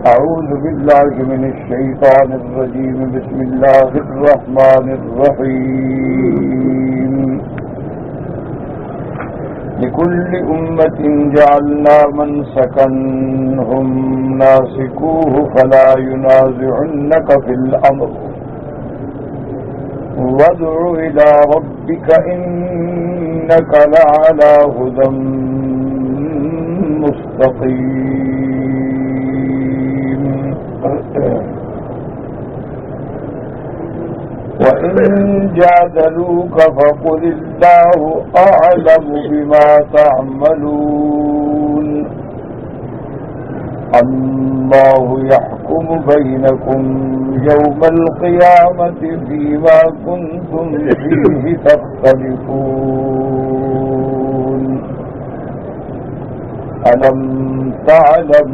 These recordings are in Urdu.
أعوذ بالله من الشيطان الرجيم بسم الله الرحمن الرحيم لكل أمة جعلنا منسكا هم ناسكوه فلا ينازعنك في الأمر وادع إلى ربك إنك لعلى هدى مستقيم وإن جادلوك فقل الله أعلم بما تعملون الله يحكم بينكم يوم القيامة فيما كنتم فيه تختلفون ألم تعلم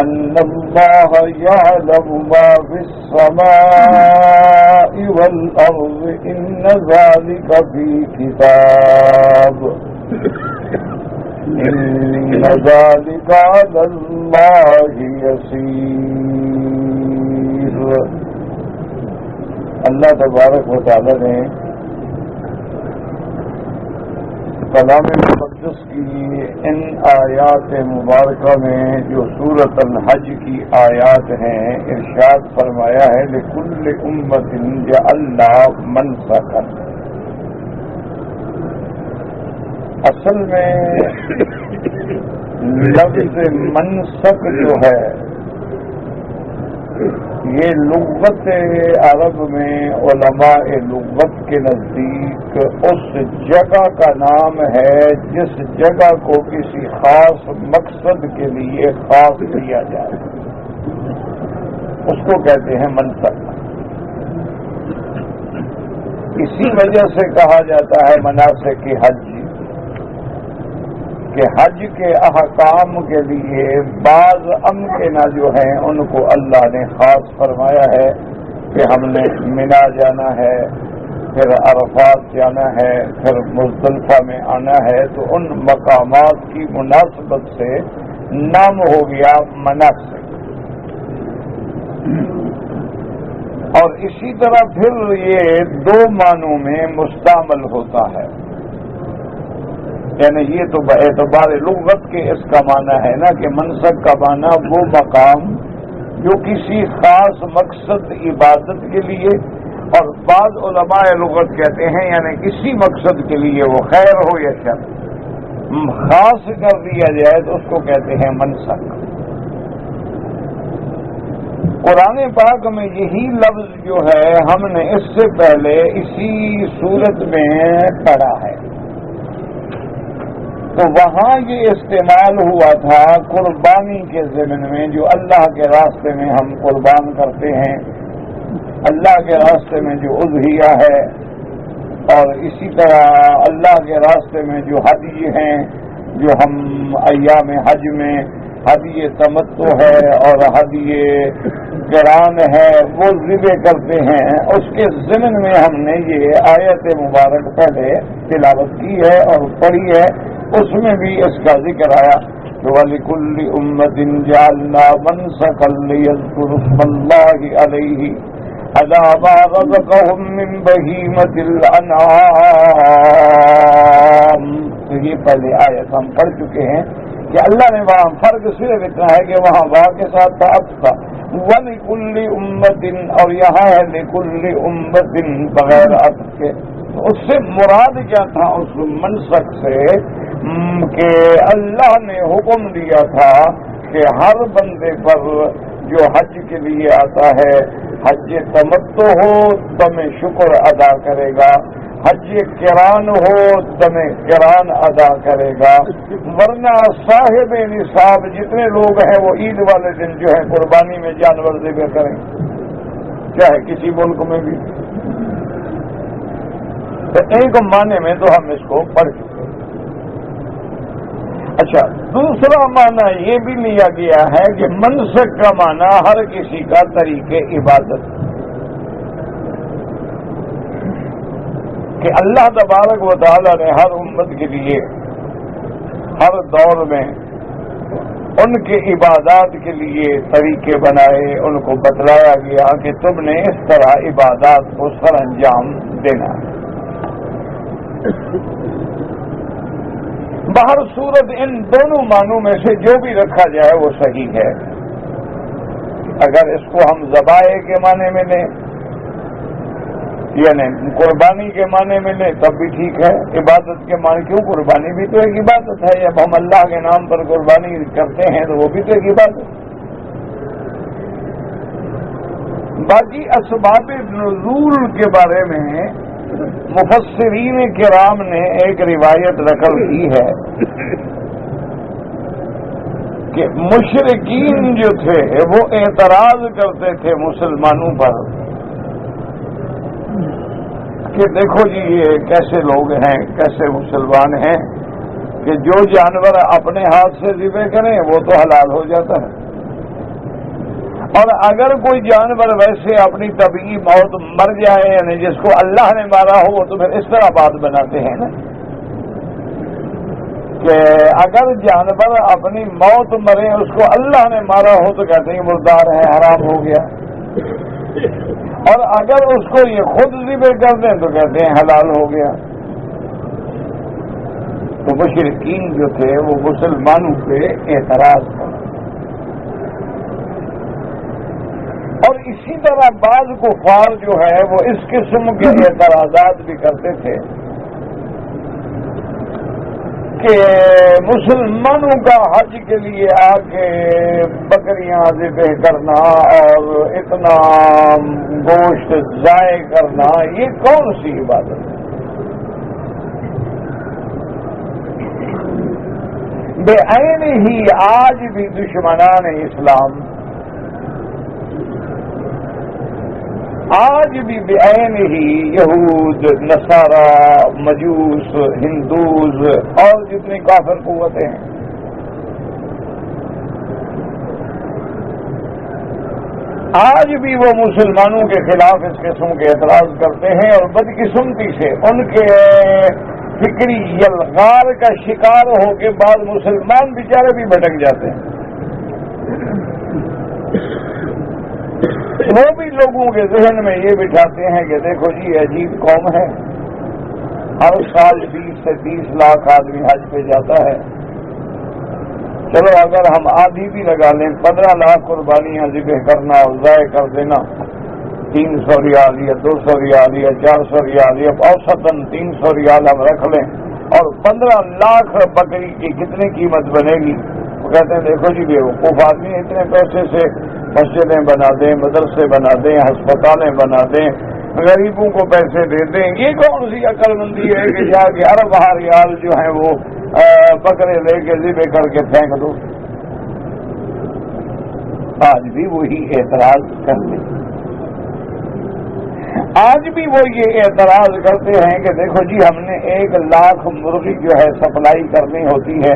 أن الله يعلم ما في السماء والأرض إن ذلك في كتاب إن ذلك على الله يسير. اللہ تبارک و تعالی نے کلام مقدس کی ان آیات مبارکہ میں جو سورۃ الحج کی آیات ہیں ارشاد فرمایا ہے لکل امۃ جعلنا منسکا. اصل میں لفظ منسک جو ہے یہ لغت عرب میں علماء لغت کے نزدیک اس جگہ کا نام ہے جس جگہ کو کسی خاص مقصد کے لیے خاص کیا جائے، اس کو کہتے ہیں منسک. اسی وجہ سے کہا جاتا ہے مناسک حج کہ حج کے احکام کے لیے بعض امکنہ جو ہیں ان کو اللہ نے خاص فرمایا ہے کہ ہم نے منا جانا ہے، پھر عرفات جانا ہے، پھر مزدلفہ میں آنا ہے، تو ان مقامات کی مناسبت سے نام ہو گیا مناسک. اور اسی طرح پھر یہ دو معنوں میں مستعمل ہوتا ہے، یعنی یہ تو باعتبار لغت کے اس کا معنی ہے نا کہ منسک کا معنی وہ مقام جو کسی خاص مقصد عبادت کے لیے، اور بعض علماء لغت کہتے ہیں یعنی کسی مقصد کے لیے وہ خیر ہو یا شر خاص کر دیا جائے تو اس کو کہتے ہیں منسک. قرآن پاک میں یہی لفظ جو ہے ہم نے اس سے پہلے اسی صورت میں پڑھا ہے، تو وہاں یہ استعمال ہوا تھا قربانی کے ضمن میں، جو اللہ کے راستے میں ہم قربان کرتے ہیں، اللہ کے راستے میں جو اضحیہ ہے، اور اسی طرح اللہ کے راستے میں جو ہدی ہیں، جو ہم ایام حج میں ہدی تمتع ہے اور ہدی قران ہے وہ ذبح کرتے ہیں، اس کے ضمن میں ہم نے یہ آیت مبارک پہلے تلاوت کی ہے اور پڑھی ہے. اس میں بھی اس کا ذکر آیا کہ وَلِكُلِّ أُمَّةٍ جَعَلْنَا مَنسَكًا لِيَذْكُرُوا اسْمَ اللَّهِ عَلَيْهِ عَلَى مَا رَزَقَهُم مِّن بَهِيمَةِ الْأَنْعَامِ. تو یہ پہلے آیت ہم پڑھ چکے ہیں کہ اللہ نے وہاں فرق صرف اتنا ہے کہ وہاں واو کے ساتھ تھا اب تھا وَلِكُلِّ أُمَّةٍ، اور یہاں ہے لِكُلِّ أُمَّةٍ بغیر عطف کے. تو اس سے مراد کیا تھا اس منسک سے کہ اللہ نے حکم دیا تھا کہ ہر بندے پر جو حج کے لیے آتا ہے حج تمتع ہو دم شکر ادا کرے گا، حج قران ہو دم قران ادا کرے گا، ورنہ صاحب نصاب جتنے لوگ ہیں وہ عید والے دن جو ہے قربانی میں جانور ذبح کریں، چاہے کسی ملک میں بھی. تو ایک معنی میں تو ہم اس کو پڑھ چکے. اچھا، دوسرا معنی یہ بھی لیا گیا ہے کہ منسک کا معنی ہر کسی کا طریقے عبادت، کہ اللہ تبارک و تعالی نے ہر امت کے لیے ہر دور میں ان کے عبادات کے لیے طریقے بنائے، ان کو بتلایا گیا کہ تم نے اس طرح عبادات کو سر انجام دینا ہے۔ بہر صورت ان دونوں معنوں میں سے جو بھی رکھا جائے وہ صحیح ہے۔ اگر اس کو ہم ذبائح کے معنی میں لیں یعنی قربانی کے معنی میں لیں تب بھی ٹھیک ہے۔ عبادت کے معنی کیوں؟ قربانی بھی تو ایک عبادت ہے، جب ہم اللہ کے نام پر قربانی کرتے ہیں تو وہ بھی تو ایک عبادت ہے۔ باقی اسباب نزول کے بارے میں مفسرین کرام نے ایک روایت نقل کی ہے کہ مشرکین جو تھے وہ اعتراض کرتے تھے مسلمانوں پر کہ دیکھو جی یہ کیسے لوگ ہیں، کیسے مسلمان ہیں کہ جو جانور اپنے ہاتھ سے ذبح کریں وہ تو حلال ہو جاتا ہے، اور اگر کوئی جانور ویسے اپنی طبیعی موت مر جائے یعنی جس کو اللہ نے مارا ہو تو پھر اس طرح بات بناتے ہیں نا کہ اگر جانور اپنی موت مرے اس کو اللہ نے مارا ہو تو کہتے ہیں مردار ہے، حرام ہو گیا، اور اگر اس کو یہ خود ذبح کر دیں تو کہتے ہیں حلال ہو گیا۔ تو مشرکین جو تھے وہ مسلمانوں پہ اعتراض کرتے، اور اسی طرح بعض کفار جو ہے وہ اس قسم کے اعتراضات بھی کرتے تھے کہ مسلمانوں کا حج کے لیے آ کے بکریاں ذبح کرنا اور اتنا گوشت ضائع کرنا یہ کون سی عبادت ہے؟ بے عین ہی آج بھی دشمنان اسلام آج بھی بے عین ہی یہود، نصارہ، مجوس، ہندوز اور جتنی کافر قوتیں ہیں آج بھی وہ مسلمانوں کے خلاف اس قسم کے اعتراض کرتے ہیں، اور بدقسمتی سے ان کے فکری یلغار کا شکار ہو کے بعض مسلمان بیچارے بھی بھٹک جاتے ہیں۔ وہ بھی لوگوں کے ذہن میں یہ بٹھاتے ہیں کہ دیکھو جی عجیب قوم ہے، ہر سال 20 سے 30 لاکھ آدمی حج پہ جاتا ہے، چلو اگر ہم آدھی بھی لگا لیں 15 لاکھ قربانیاں ذبح کرنا اور ضائع کر دینا، 300 ریال یا 200 ریال یا 400 ریال یا اوسطاً 300 ریال ہم رکھ لیں، اور 15 لاکھ بکری کی کتنی قیمت بنے گی؟ وہ کہتے ہیں دیکھو جی بیوقوف آدمی اتنے پیسے سے مسجدیں بنا دیں، مدرسے بنا دیں، ہسپتالیں بنا دیں، غریبوں کو پیسے دے دیں، یہ کون سی عقل مندی ہے کہ جا کے ارب ریال جو ہیں وہ بکرے لے کے ذبح کر کے پھینک دو؟ آج بھی وہی اعتراض کرتے ہیں، آج بھی وہ یہ اعتراض کرتے ہیں کہ دیکھو جی ہم نے 1 لاکھ مرغی جو ہے سپلائی کرنی ہوتی ہے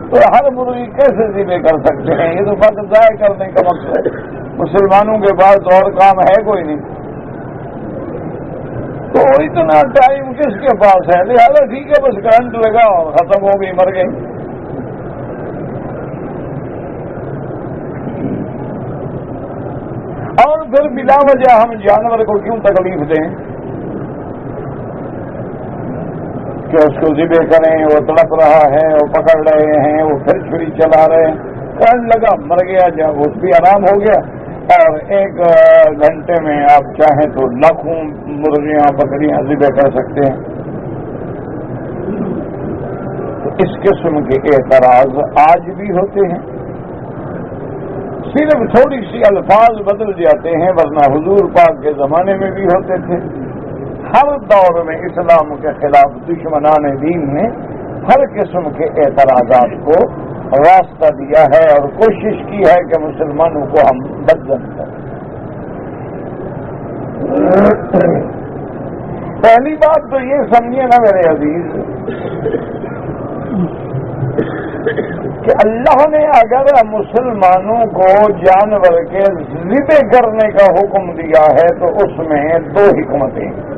تو ہر مرغی کیسے ذبح کر سکتے ہیں؟ یہ تو فقط ضائع کرنے کا مقصد ہے، مسلمانوں کے پاس اور کام ہے کوئی نہیں، تو اتنا ٹائم کس کے پاس ہے؟ لہٰذا ٹھیک ہے بس کرنٹ لگا اور ختم ہو گئی، مر گئی۔ اور پھر بلا وجہ ہم جانور کو کیوں تکلیف دیں کہ اس کو ذبح کریں، وہ تڑپ رہا ہے، وہ پکڑ رہے ہیں، وہ پھر چھری چلا رہے ہیں، کرنٹ لگا مر گیا، جب اس بھی آرام ہو گیا، اور 1 گھنٹے میں آپ چاہیں تو لاکھوں مرغیاں بکریاں ذبح کر سکتے ہیں۔ تو اس قسم کے اعتراض آج بھی ہوتے ہیں، صرف تھوڑی سی الفاظ بدل جاتے ہیں، ورنہ حضور پاک کے زمانے میں بھی ہوتے تھے۔ ہر دور میں اسلام کے خلاف دشمنان دین نے ہر قسم کے اعتراضات کو راستہ دیا ہے اور کوشش کی ہے کہ مسلمانوں کو ہم بدزن کریں۔ پہلی بات تو یہ سمجھیے نا میرے عزیز کہ اللہ نے اگر مسلمانوں کو جانور کے ذبح کرنے کا حکم دیا ہے تو اس میں 2 حکمتیں ہیں۔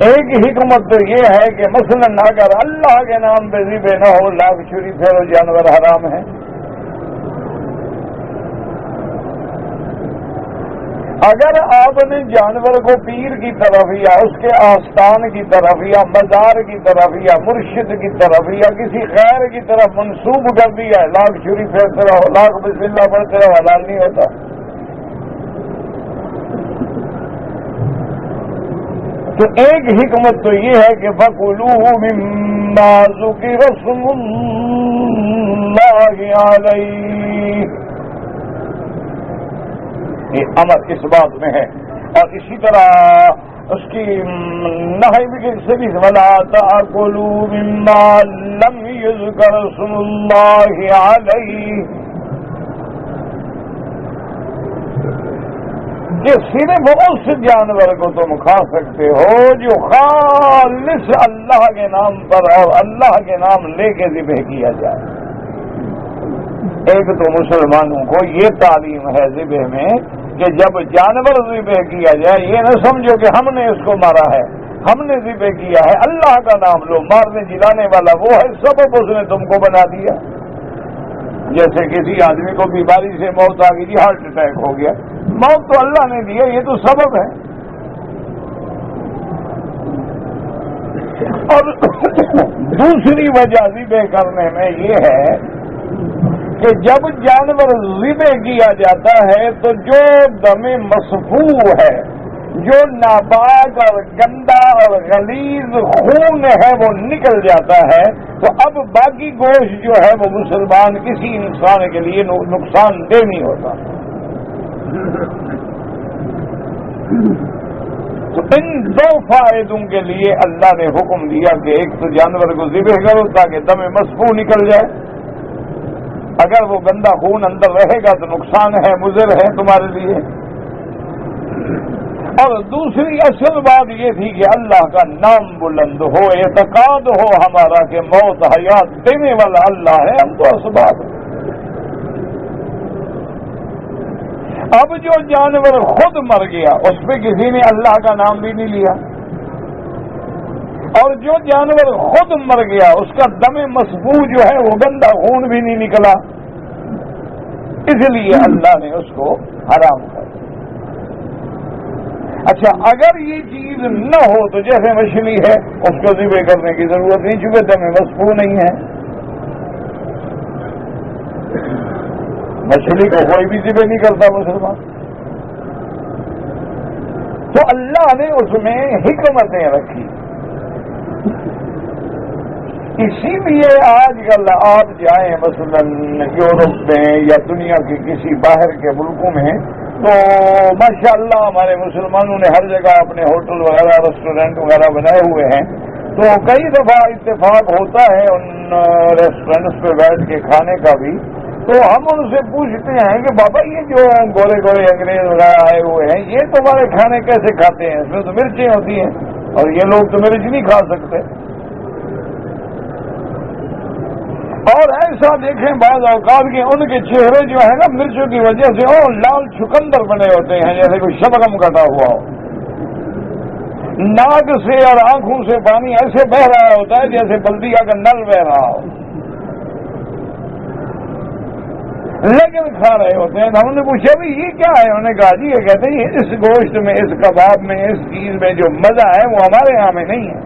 ایک حکمت تو یہ ہے کہ مثلاً اگر اللہ کے نام پہ ذبح نہ ہو، لاکھ چھری پھیرو، جانور حرام ہے۔ اگر آپ نے جانور کو پیر کی طرف یا اس کے آستان کی طرف یا مزار کی طرف یا مرشد کی طرف یا کسی خیر کی طرف منسوب کر دیا ہے، لاکھ چھری پھیرتے رہو، لاکھ بسم اللہ پڑھتے رہو، حلال نہیں ہوتا۔ تو ایک حکمت تو یہ ہے کہ فَكُلُوا مِمَّا ذُكِرَ اسْمُ اللَّهِ عَلَيْهِ، یہ امر اس بات میں ہے۔ اور اسی طرح اس کی نہی بھی سے بھی وَلَا تَأْكُلُوا مِمَّا لَمْ يُذْكَرْ اسْمُ اللَّهِ عَلَيْهِ، کہ صرف اس جانور کو تم کھا سکتے ہو جو خالص اللہ کے نام پر اور اللہ کے نام لے کے ذبح کیا جائے۔ ایک تو مسلمانوں کو یہ تعلیم ہے ذبح میں کہ جب جانور ذبح کیا جائے یہ نہ سمجھو کہ ہم نے اس کو مارا ہے، ہم نے ذبح کیا ہے، اللہ کا نام لو، مارنے جلانے والا وہ ہے، سبب اس نے تم کو بنا دیا۔ جیسے کسی آدمی کو بیماری سے موت آ گئی، ہارٹ اٹیک ہو گیا، موت تو اللہ نے دیا، یہ تو سبب ہے۔ اور دوسری وجہ ذبح کرنے میں یہ ہے کہ جب جانور ذبح کیا جاتا ہے تو جو دم مصفوح ہے، جو ناپاک اور گندا اور غلیظ خون ہے وہ نکل جاتا ہے، تو اب باقی گوشت جو ہے وہ مسلمان کسی انسان کے لیے نقصان دہ نہیں ہوتا۔ تو ان دو فائدوں کے لیے اللہ نے حکم دیا کہ ایک تو جانور کو ذبح کرو تاکہ دم مصفوح نکل جائے، اگر وہ گندا خون اندر رہے گا تو نقصان ہے، مضر ہے تمہارے لیے۔ اور دوسری اصل بات یہ تھی کہ اللہ کا نام بلند ہو، اعتقاد ہو ہمارا کہ موت حیات دینے والا اللہ ہے، ہم تو اسباب۔ اب جو جانور خود مر گیا اس پہ کسی نے اللہ کا نام بھی نہیں لیا، اور جو جانور خود مر گیا اس کا دم مصفوح جو ہے وہ گندا خون بھی نہیں نکلا، اس لیے اللہ نے اس کو حرام کر دیا۔ اچھا اگر یہ چیز نہ ہو تو جیسے مچھلی ہے اس کو ذبح کرنے کی ضرورت نہیں، چونکہ دم مصفوح نہیں ہے۔ مچھلی کو کوئی بھی ذبح نہیں کرتا مسلمان، تو اللہ نے اس میں حکمتیں رکھی۔ اسی لیے آج کل آپ جائیں مثلاً یورپ میں یا دنیا کے کسی باہر کے ملکوں میں تو ماشاءاللہ ہمارے مسلمانوں نے ہر جگہ اپنے ہوٹل وغیرہ ریسٹورینٹ وغیرہ بنائے ہوئے ہیں، تو کئی دفعہ اتفاق ہوتا ہے ان ریسٹورینٹس پہ بیٹھ کے کھانے کا بھی، تو ہم ان سے پوچھتے ہیں کہ بابا یہ جو گورے گورے انگریز وغیرہ آئے ہوئے ہیں یہ تمہارے کھانے کیسے کھاتے ہیں؟ اس میں تو مرچیں ہوتی ہیں اور یہ لوگ تو مرچ نہیں کھا سکتے۔ اور ایسا دیکھیں بعض اوقات کے ان کے چہرے جو ہے نا مرچوں کی وجہ سے لال چکندر بنے ہوتے ہیں، جیسے کوئی شبنم کٹا ہوا ہو، ناک سے اور آنکھوں سے پانی ایسے بہ رہا ہوتا ہے جیسے بلدیہ کا نل بہ رہا ہو، لیکن کھا رہے ہوتے ہیں۔ ہم نے پوچھا بھی یہ کیا ہے؟ انہوں نے کہا جی یہ کہتے ہیں اس گوشت میں، اس کباب میں، اس چیز میں جو مزہ ہے وہ ہمارے یہاں میں نہیں ہے،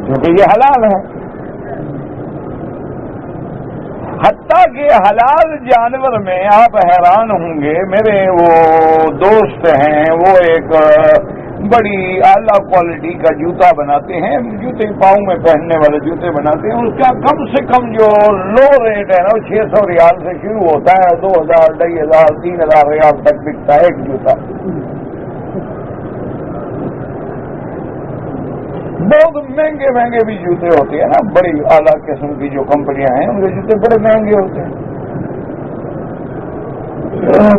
کیونکہ یہ حلال ہے۔ حتیٰ کہ حلال جانور میں آپ حیران ہوں گے، میرے وہ دوست ہیں وہ ایک بڑی اعلیٰ کوالٹی کا جوتا بناتے ہیں، جوتے پاؤں میں پہننے والے جوتے بناتے ہیں، اس کا کم سے کم جو لو ریٹ ہے نا 600 ریال سے شروع ہوتا ہے، 2000 2500 3000 ریال تک بکتا ہے ایک جوتا۔ بہت مہنگے مہنگے بھی جوتے ہوتے ہیں نا، بڑی اعلیٰ قسم کی جو کمپنیاں ہیں ان کے جوتے بڑے مہنگے ہوتے ہیں۔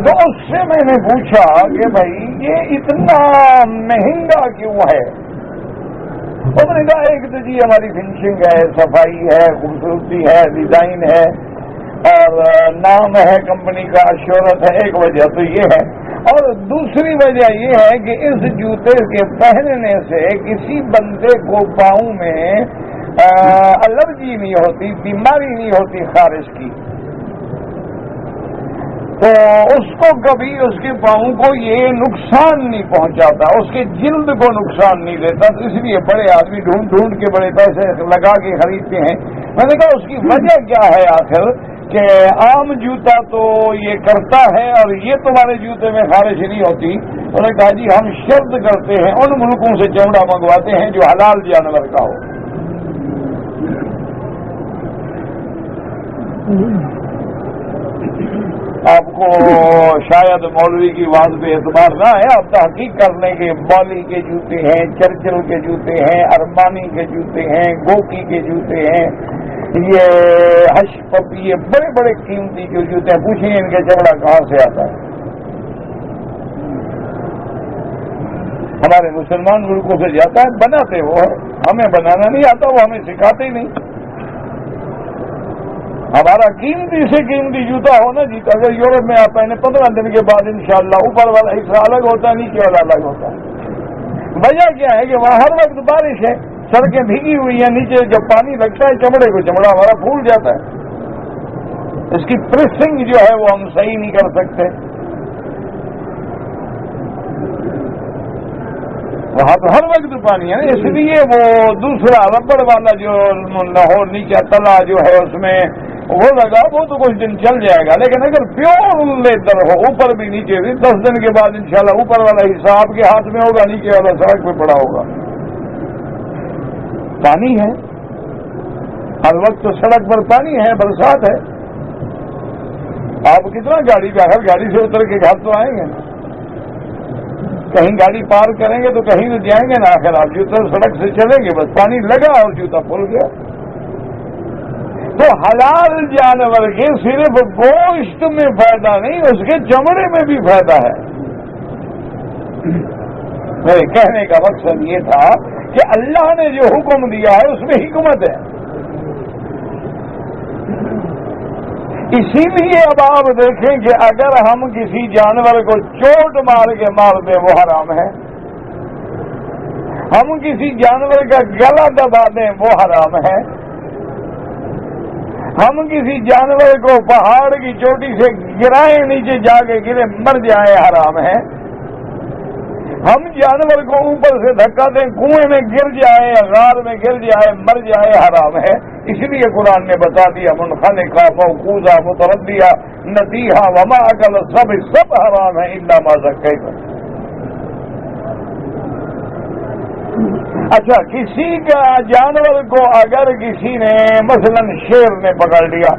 تو اس سے میں نے پوچھا کہ بھائی یہ اتنا مہنگا کیوں ہے؟ انہوں نے کہا ایک تو جی ہماری فنشنگ ہے، صفائی ہے، خوبصورتی ہے، ڈیزائن ہے اور نام ہے کمپنی کا، شہرت ہے، ایک وجہ تو یہ ہے، اور دوسری وجہ یہ ہے کہ اس جوتے کے پہننے سے کسی بندے کو پاؤں میں الرجی نہیں ہوتی، بیماری نہیں ہوتی خارش کی، تو اس کو کبھی اس کے پاؤں کو یہ نقصان نہیں پہنچاتا، اس کے جلد کو نقصان نہیں دیتا، تو اس لیے بڑے آدمی ڈھونڈ ڈھونڈ کے بڑے پیسے لگا کے خریدتے ہیں۔ میں نے کہا اس کی وجہ کیا ہے آخر، کہ عام جوتا تو یہ کرتا ہے اور یہ تمہارے جوتے میں خارش نہیں ہوتی۔ انہوں نے کہا جی ہم شرط کرتے ہیں ان ملکوں سے چمڑا منگواتے ہیں جو حلال جانور کا ہو۔ آپ کو شاید مولوی کی بات پہ اعتبار نہ ہے، آپ تحقیق کر لیں کہ بالی کے جوتے ہیں، چرچل کے جوتے ہیں، ارمانی کے جوتے ہیں، گوکی کے جوتے ہیں، یہ ہش پپی، یہ بڑے بڑے قیمتی جو جوتے ہیں، پوچھیں ان کا چمڑا کہاں سے آتا ہے۔ ہمارے مسلمان ملکوں سے جاتا ہے، بناتے وہ ہے، ہمیں بنانا نہیں آتا، وہ ہمیں سکھاتے ہی نہیں۔ ہمارا قیمتی سے قیمتی جوتا ہونا جی، اگر یورپ میں آپ پہنے 15 دن کے بعد انشاءاللہ اوپر والا حصہ الگ ہوتا ہے، نیچے والا الگ ہوتا ہے۔ وجہ کیا ہے کہ وہاں ہر وقت بارش ہے، سڑکیں بھیگی ہوئی ہیں، نیچے جب پانی لگتا ہے چمڑے کو، چمڑا ہمارا پھول جاتا ہے، اس کی پریسنگ جو ہے وہ ہم صحیح نہیں کر سکتے۔ وہاں تو ہر وقت پانی ہے، اس لیے وہ دوسرا ربڑ والا جو لاہور نیچے تلا جو ہے اس میں وہ لگا، وہ تو کچھ دن چل جائے گا، لیکن اگر پیور لیدر ہو اوپر بھی نیچے بھی، 10 دن کے بعد انشاءاللہ اوپر والا حصہ آپ کے ہاتھ میں ہوگا، نیچے والا سڑک پہ پڑا ہوگا۔ پانی ہے ہر وقت، تو سڑک پر پانی ہے، برسات ہے، آپ کتنا گاڑی پہ آخر گاڑی سے اتر کے گھر تو آئیں گے، کہیں گاڑی پار کریں گے تو کہیں تو جائیں گے نا، آخر آپ جوتا سڑک سے چلیں گے، بس پانی لگا اور جوتا پھول گیا۔ تو حلال جانور کے صرف گوشت میں فائدہ نہیں، اس کے چمڑے میں بھی فائدہ ہے۔ میرے کہنے کا مقصد یہ تھا کہ اللہ نے جو حکم دیا ہے اس میں حکمت ہے، اسی لیے اب آپ دیکھیں کہ اگر ہم کسی جانور کو چوٹ مار کے مار دیں وہ حرام ہے، ہم کسی جانور کا گلا دبا دیں وہ حرام ہے، ہم کسی جانور کو پہاڑ کی چوٹی سے گرائیں، نیچے جا کے گرے مر جائیں حرام ہے، ہم جانور کو اوپر سے دھکا دیں کنویں میں گر جائے یا غار میں گر جائے مر جائے حرام ہے۔ اس لیے قرآن نے بتا دیا منخنقہ موقوذہ متردیہ نطیحہ وما اکل سب حرام ہے الا ما ذکیتم۔ اچھا، کسی کا جانور کو اگر کسی نے مثلا شیر نے پکڑ لیا،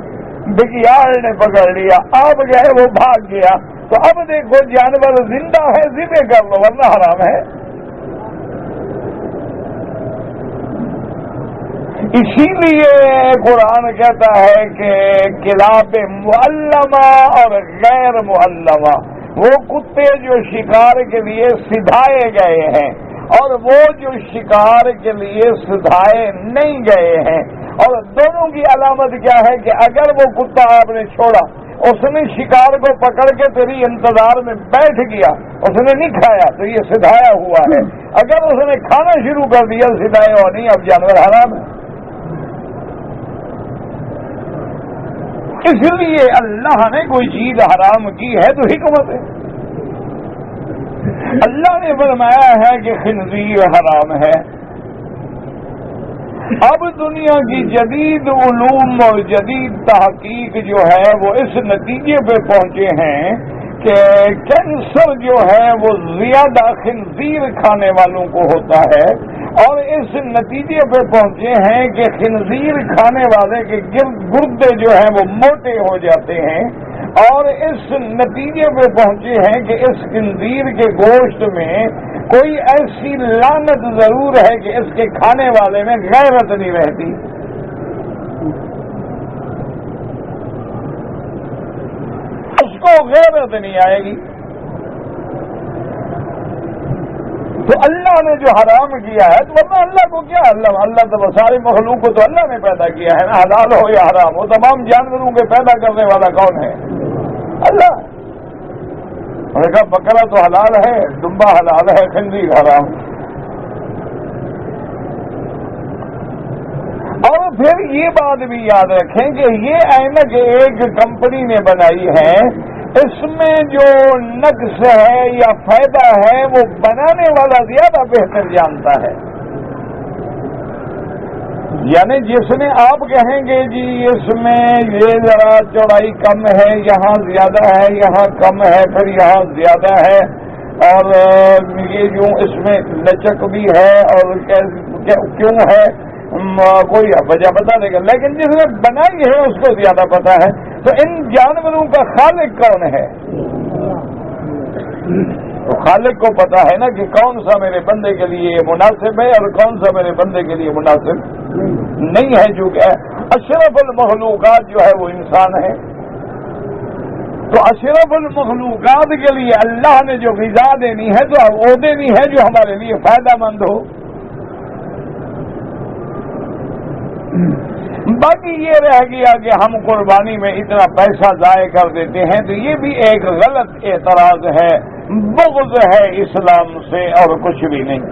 بگیاڑ نے پکڑ لیا، آپ گئے وہ بھاگ گیا، تو اب دیکھو جانور زندہ ہے ذبح کر لو ورنہ حرام ہے۔ اسی لیے قرآن کہتا ہے کہ کلاب معلمہ اور غیر معلمہ، وہ کتے جو شکار کے لیے سدھائے گئے ہیں اور وہ جو شکار کے لیے سدھائے نہیں گئے ہیں، اور دونوں کی علامت کیا ہے کہ اگر وہ کتا آپ نے چھوڑا، اس نے شکار کو پکڑ کے تیری انتظار میں بیٹھ گیا، اس نے نہیں کھایا تو یہ سدھایا ہوا ہے، اگر اس نے کھانا شروع کر دیا سدھائے ہوا نہیں، اب جانور حرام ہے۔ اس لیے اللہ نے کوئی چیز حرام کی ہے تو حکمت ہے۔ اللہ نے فرمایا ہے کہ خنزیر حرام ہے۔ اب دنیا کی جدید علوم اور جدید تحقیق جو ہے وہ اس نتیجے پہ پہنچے ہیں کہ کینسر جو ہے وہ زیادہ خنزیر کھانے والوں کو ہوتا ہے، اور اس نتیجے پہ پہنچے ہیں کہ خنزیر کھانے والے کے گردے جو ہیں وہ موٹے ہو جاتے ہیں، اور اس نتیجے پہ پہنچے ہیں کہ اس خنزیر کے گوشت میں کوئی ایسی لعنت ضرور ہے کہ اس کے کھانے والے میں غیرت نہیں رہتی۔ اس کو غیرت نہیں آئے گی۔ تو اللہ نے جو حرام کیا ہے، تو ورنہ اللہ کو کیا، اللہ تو ساری مخلوق کو تو اللہ نے پیدا کیا ہے نا، حلال ہو یا حرام ہو، تمام جانوروں کے پیدا کرنے والا کون ہے؟ اللہ۔ انہوں نے کہا بکرا تو حلال ہے، دمبا حلال ہے، خنزیر حرام۔ اور پھر یہ بات بھی یاد رکھیں کہ یہ اینک ایک کمپنی نے بنائی ہے، اس میں جو نقص ہے یا فائدہ ہے وہ بنانے والا زیادہ بہتر جانتا ہے۔ یعنی جس نے آپ کہیں گے جی اس میں یہ ذرا چوڑائی کم ہے، یہاں زیادہ ہے، یہاں کم ہے، پھر یہاں زیادہ ہے، اور یہ جو اس میں لچک بھی ہے اور کیوں ہے کوئی وجہ بتا دے گا، لیکن جس نے بنائی ہے اس کو زیادہ پتا ہے۔ تو ان جانوروں کا خالق کون ہے؟ تو خالق کو پتا ہے نا کہ کون سا میرے بندے کے لیے مناسب ہے اور کون سا میرے بندے کے لیے مناسب نہیں ہے۔ جو کہ اشرف المخلوقات جو ہے وہ انسان ہے، تو اشرف المخلوقات کے لیے اللہ نے جو غذا دینی ہے تو وہ دینی ہے جو ہمارے لیے فائدہ مند ہو۔ باقی یہ رہ گیا کہ ہم قربانی میں اتنا پیسہ ضائع کر دیتے ہیں، تو یہ بھی ایک غلط اعتراض ہے، بغض ہے اسلام سے اور کچھ بھی نہیں۔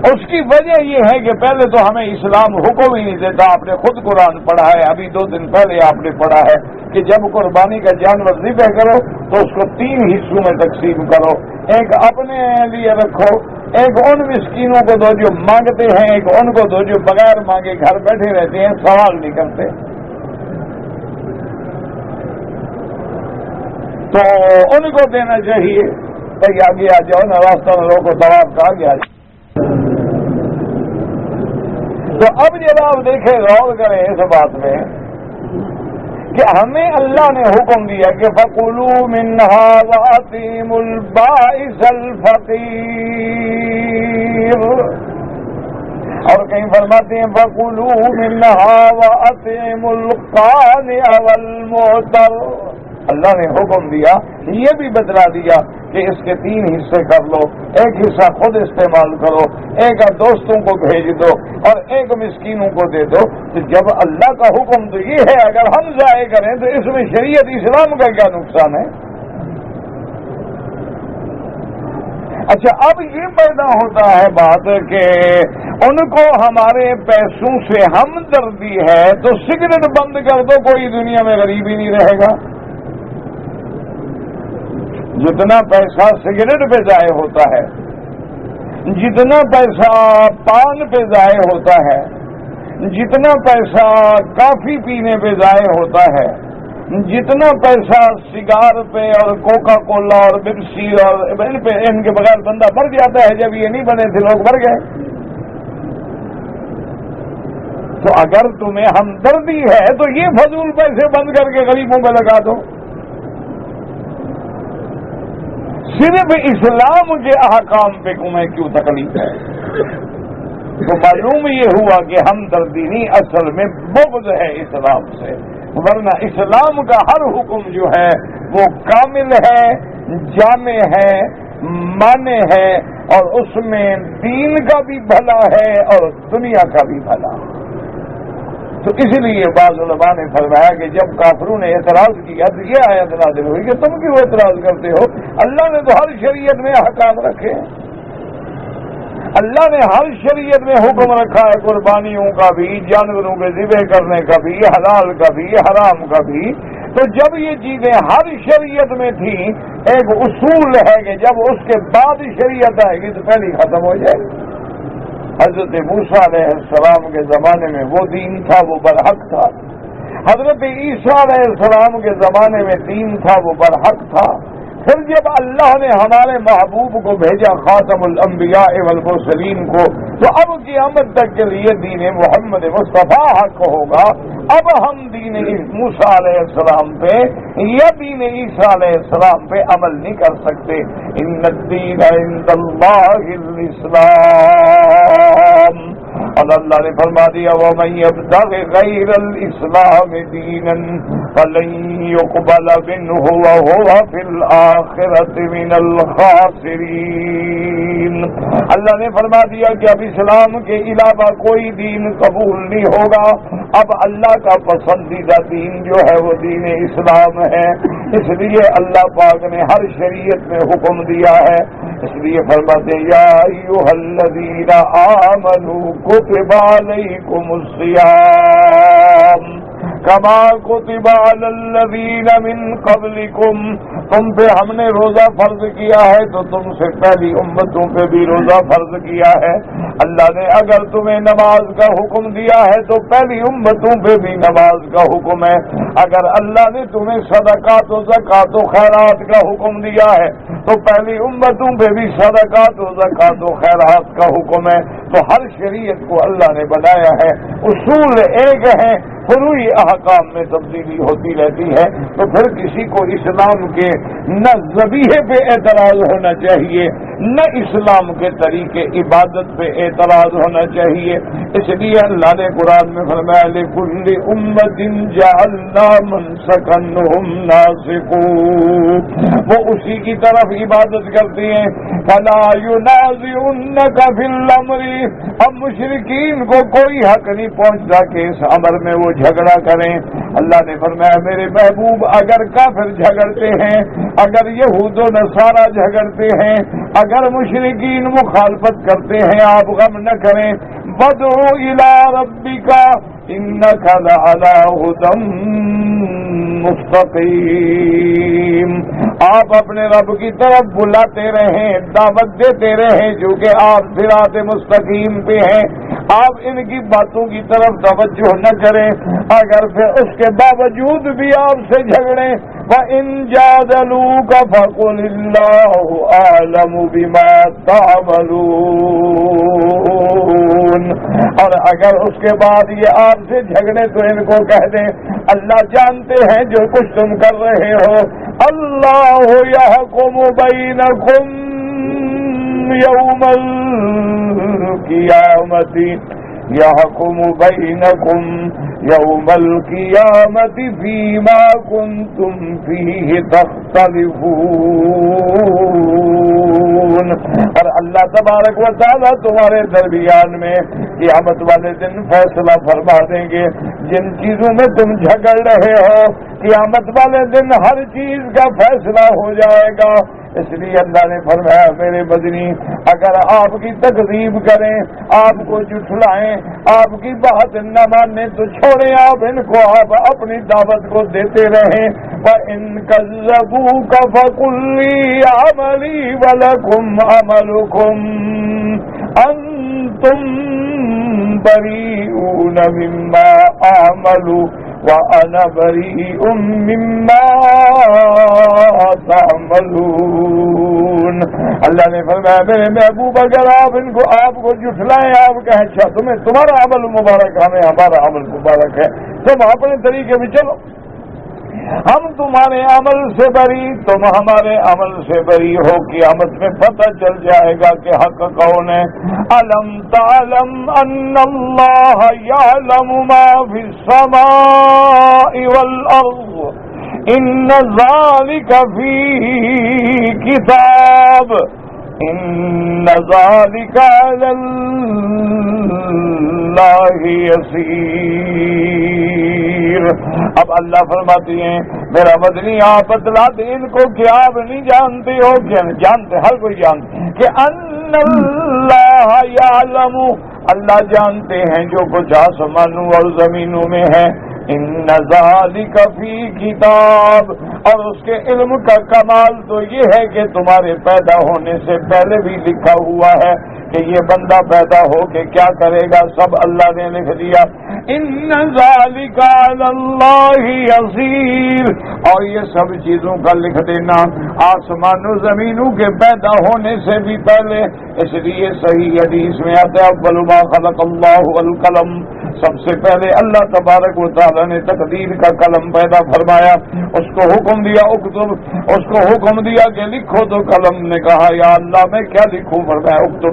اس کی وجہ یہ ہے کہ پہلے تو ہمیں اسلام حکم ہی نہیں دیتا۔ آپ نے خود قرآن پڑھا ہے، ابھی 2 دن پہلے آپ نے پڑھا ہے کہ جب قربانی کا جانور ذبح کرو تو اس کو 3 حصوں میں تقسیم کرو، ایک اپنے لیے رکھو، ایک ان مسکینوں کو دو جو مانگتے ہیں، ایک ان کو دو جو بغیر مانگے گھر بیٹھے رہتے ہیں، سوال نہیں کرتے۔ تو ان کو دینا چاہیے۔ بھائی آگے آ جاؤ نا، راستہ میں روکو، طواف کا آگے آ جاؤ۔ تو اب جناب دیکھیں، غور کریں اس بات میں کہ ہمیں اللہ نے حکم دیا کہ فَكُلُوا مِنْهَا وَأَطْعِمُوا الْبَائِسَ الْفَقِيرَ، اور کہیں فرماتے ہیں فَكُلُوا مِنْهَا وَأَطْعِمُوا الْقَانِعَ وَالْمُعْتَرَ۔ اللہ نے حکم دیا، یہ بھی بتلا دیا کہ اس کے 3 حصے کر لو، ایک حصہ خود استعمال کرو، ایک دوستوں کو بھیج دو اور ایک مسکینوں کو دے دو۔ تو جب اللہ کا حکم تو یہ ہے، اگر ہم ضائع کریں تو اس میں شریعت اسلام کا کیا نقصان ہے؟ اچھا، اب یہ پیدا ہوتا ہے بات کہ ان کو ہمارے پیسوں سے ہمدردی ہے تو سگریٹ بند کر دو، کوئی دنیا میں غریب ہی نہیں رہے گا۔ جتنا پیسہ سگریٹ پہ ضائع ہوتا ہے، جتنا پیسہ پان پہ ضائع ہوتا ہے، جتنا پیسہ کافی پینے پہ ضائع ہوتا ہے، جتنا پیسہ سگار پہ اور کوکا کولا اور پیپسی اور ان کے بغیر بندہ مر جاتا ہے، جب یہ نہیں بنے تھے لوگ مر گئے۔ تو اگر تمہیں ہمدردی ہے تو یہ فضول پیسے بند کر کے غریبوں پہ لگا دو۔ صرف اسلام کے احکام پہ تمہیں کیوں تکلیف ہے؟ تو معلوم یہ ہوا کہ ہمدردی نہیں، اصل میں بغض ہے اسلام سے، ورنہ اسلام کا ہر حکم جو ہے وہ کامل ہے، جامع ہے، مانے ہے، اور اس میں دین کا بھی بھلا ہے اور دنیا کا بھی بھلا۔ تو اس لیے بعض علماء نے فرمایا کہ جب کافروں نے اعتراض کیا تو یہ آیت نازل ہوئی کہ تم کیوں اعتراض کرتے ہو؟ اللہ نے تو ہر شریعت میں احکام رکھے ہیں، اللہ نے ہر شریعت میں حکم رکھا ہے، قربانیوں کا بھی، جانوروں کے ذبح کرنے کا بھی، حلال کا بھی، حرام کا بھی۔ تو جب یہ چیزیں ہر شریعت میں تھیں، ایک اصول ہے کہ جب اس کے بعد شریعت آئے گی تو پہلے ختم ہو جائے گی۔ حضرت موسیٰ علیہ السلام کے زمانے میں وہ دین تھا، وہ برحق تھا۔ حضرت عیسیٰ علیہ السلام کے زمانے میں دین تھا، وہ برحق تھا۔ پھر جب اللہ نے ہمارے محبوب کو بھیجا، خاتم الانبیاء والمرسلین کو، تو اب قیامت تک کے لیے دین محمد مصطفیٰ حق ہوگا۔ اب ہم دین موسیٰ علیہ السلام پہ یا دین عیسیٰ علیہ السلام پہ عمل نہیں کر سکتے۔ ان الدین عند اللہ الاسلام، اور اللہ نے فرما دیا وَمَن يَبْتَغِ غَيْرَ الْإِسْلَامِ دِينًا فَلَن يُقْبَلَ مِنْهُ وَهُوَ فِي الْآخِرَةِ مِنَ الْخَاسِرِينَ۔ اللہ نے فرما دیا کہ اب اسلام کے علاوہ کوئی دین قبول نہیں ہوگا۔ اب اللہ کا پسندیدہ دین جو ہے وہ دین اسلام ہے، اس لیے اللہ پاک نے ہر شریعت میں حکم دیا ہے۔ اس لیے فرماتے ہیں یا ایھا الذین آمنوا کتب علیکم الصیام کما کتب علی الذین من قبلکم، تم پہ ہم نے روزہ فرض کیا ہے تو تم سے پہلی امتوں پہ بھی روزہ فرض کیا ہے۔ اللہ نے اگر تمہیں نماز کا حکم دیا ہے تو پہلی امتوں پہ بھی نماز کا حکم ہے۔ اگر اللہ نے تمہیں صدقات و زکات و خیرات کا حکم دیا ہے تو پہلی امتوں پہ بھی صدقات و زکات و خیرات کا حکم ہے۔ تو ہر شریعت کو اللہ نے بنایا ہے، اصول ایک ہے، فروعی احکام میں تبدیلی ہوتی رہتی ہے۔ تو پھر کسی کو اسلام کے نہ ذبیحے پہ اعتراض ہونا چاہیے، نہ اسلام کے طریقے عبادت پہ اعتراض ہونا چاہیے۔ اس لیے اللہ نے قرآن میں فرمایا لِكُلِّ أُمَّةٍ جَعَلْنَا مَنسَكًا هُمْ نَاسِكُوهُ، وہ اسی کی طرف عبادت کرتے ہیں۔ فَلَا يُنَازِعُنَّكَ فِي الْأَمْرِ، اب مشرکین کو کوئی حق نہیں پہنچتا کہ اس امر میں وہ جھگڑا کریں۔ اللہ نے فرمایا میرے محبوب اگر کافر جھگڑتے ہیں، اگر یہود و نصارہ جھگڑتے ہیں، اگر مشرکین مخالفت کرتے ہیں، آپ غم نہ کریں۔ وَادْعُ إِلَىٰ رَبِّكَ إِنَّكَ لَعَلَىٰ هُدًى مستقیم، آپ اپنے رب کی طرف بلاتے رہیں، دعوت دیتے رہیں جو کہ آپ صراط مستقیم پہ ہیں۔ آپ ان کی باتوں کی طرف توجہ نہ کریں، اگر پھر اس کے باوجود بھی آپ سے جھگڑیں وَإِن جَادَلُوكَ فَقُلِ اللَّهُ أَعْلَمُ بِمَا تَعْمَلُونَ، اور اگر اس کے بعد یہ آپ سے جھگڑے تو ان کو کہہ دیں اللہ جانتے ہیں جو کچھ تم کر رہے ہو۔ اللہ یحکم بینکم یوم القیامت، یحکم بینکم یوم القیامت فیما کنتم فیہ تختلفون، اور اللہ تبارک و تعالیٰ تمہارے درمیان میں قیامت والے دن فیصلہ فرما دیں گے جن چیزوں میں تم جھگڑ رہے ہو۔ قیامت والے دن ہر چیز کا فیصلہ ہو جائے گا۔ اس لیے اللہ نے فرمایا میرے مدنی اگر آپ کی تکذیب کریں، آپ کو جھٹلائیں، آپ کی بات نہ مانیں تو چھوڑیں آپ ان کو، آپ اپنی دعوت کو دیتے رہیں۔ وَإِن كَذَّبُوكَ فَقُل لِّي عَمَلِي وَلَكُمْ عَمَلُكُمْ أَنتُمْ بَرِيئُونَ مِمَّا أَعْمَلُ وَأَنَا بَرِيءٌ مِّمَّا تَعْمَلُونَ۔ اللہ نے فرمایا میرے محبوب اگر آپ کو جھٹلائیں، آپ کہیں اچھا تمہارا عمل مبارک، ہمیں ہمارا عمل مبارک ہے، تم اپنے طریقے میں چلو، ہم تمہارے عمل سے بری، تم ہمارے عمل سے بری ہو۔ قیامت میں پتہ چل جائے گا کہ حق کون ہے۔ الم تعلم ان اللہ یعلم ما فی السماء والارض ان ذلک فی کتاب ان ذلک علی اللہ یسیر۔ اب اللہ فرماتی ہیں میرا مدنی آپ بتلا دیں ان کو کہ آپ نہیں جانتے ہو، کہ جانتے ہر کوئی جانتے کہ ان اللہ یعلم، اللہ جانتے ہیں جو کچھ آسمانوں اور زمینوں میں ہے۔ ان ذالک فی کتاب، اور اس کے علم کا کمال تو یہ ہے کہ تمہارے پیدا ہونے سے پہلے بھی لکھا ہوا ہے کہ یہ بندہ پیدا ہو کے کیا کرے گا، سب اللہ نے لکھ دیا۔ ان ذالک علی اللہ یسیر، اور یہ سب چیزوں کا لکھ دینا آسمان و زمینوں کے پیدا ہونے سے بھی پہلے۔ اس لیے صحیح حدیث میں آتا ہے اول ما خلق اللہ القلم، سب سے پہلے اللہ تبارک و تعالیٰ نے تقدیر کا قلم پیدا فرمایا، اس کو حکم دیا اکتب، اس کو حکم دیا کہ لکھو، تو قلم نے کہا یا اللہ میں کیا لکھوں، فرمایا اکتب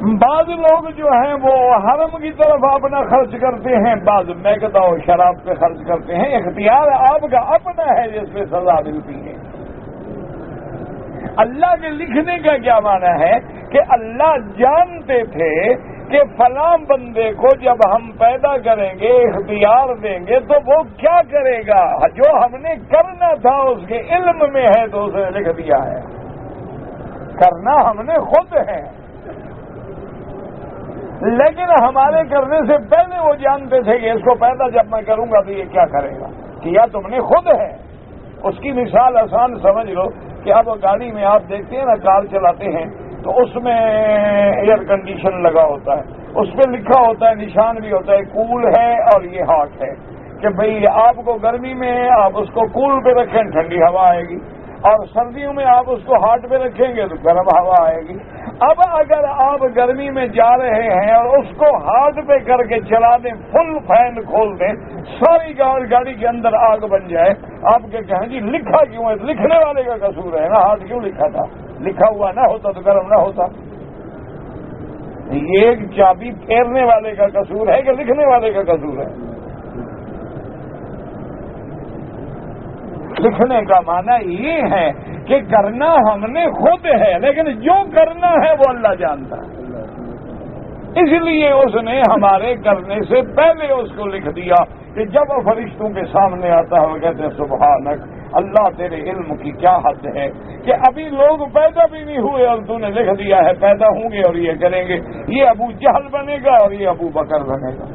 بعض لوگ جو ہیں وہ حرم کی طرف اپنا خرچ کرتے ہیں، بعض میکدہ و شراب پہ خرچ کرتے ہیں. اختیار آپ کا اپنا ہے جس پہ سزا ملتی ہے. اللہ کے لکھنے کا کیا معنی ہے کہ اللہ جانتے تھے کہ فلاں بندے کو جب ہم پیدا کریں گے، اختیار دیں گے تو وہ کیا کرے گا. جو ہم نے کرنا تھا اس کے علم میں ہے تو اسے لکھ دیا ہے. کرنا ہم نے خود ہے، لیکن ہمارے کرنے سے پہلے وہ جانتے تھے کہ اس کو پیدا جب میں کروں گا تو یہ کیا کرے گا. کیا تم نے خود ہے. اس کی مثال آسان سمجھ لو کہ اب گاڑی میں آپ دیکھتے ہیں نا، کار چلاتے ہیں تو اس میں ایئر کنڈیشن لگا ہوتا ہے، اس پہ لکھا ہوتا ہے، نشان بھی ہوتا ہے، کول ہے اور یہ ہاٹ ہے، کہ بھئی آپ کو گرمی میں آپ اس کو کول پہ رکھیں ٹھنڈی ہوا آئے گی، اور سردیوں میں آپ اس کو ہاٹ پہ رکھیں گے تو گرم ہوا آئے گی. اب اگر آپ گرمی میں جا رہے ہیں اور اس کو ہاتھ پہ کر کے چلا دیں، فل فین کھول دیں، ساری گاڑی کے اندر آگ بن جائے، آپ کے کہیں جی لکھا کیوں ہے؟ لکھنے والے کا قصور ہے نا. ہاتھ کیوں لکھا تھا؟ لکھا ہوا نہ ہوتا تو گرم نہ ہوتا. یہ ایک چابی پھیرنے والے کا قصور ہے کہ لکھنے والے کا قصور ہے؟ لکھنے کا معنی یہ ہے کہ کرنا ہم نے خود ہے، لیکن جو کرنا ہے وہ اللہ جانتا ہے. اس لیے اس نے ہمارے کرنے سے پہلے اس کو لکھ دیا کہ جب فرشتوں کے سامنے آتا ہے وہ کہتے ہیں سبحانک، اللہ تیرے علم کی کیا حد ہے کہ ابھی لوگ پیدا بھی نہیں ہوئے اور تو نے لکھ دیا ہے پیدا ہوں گے اور یہ کریں گے. یہ ابو جہل بنے گا اور یہ ابو بکر بنے گا.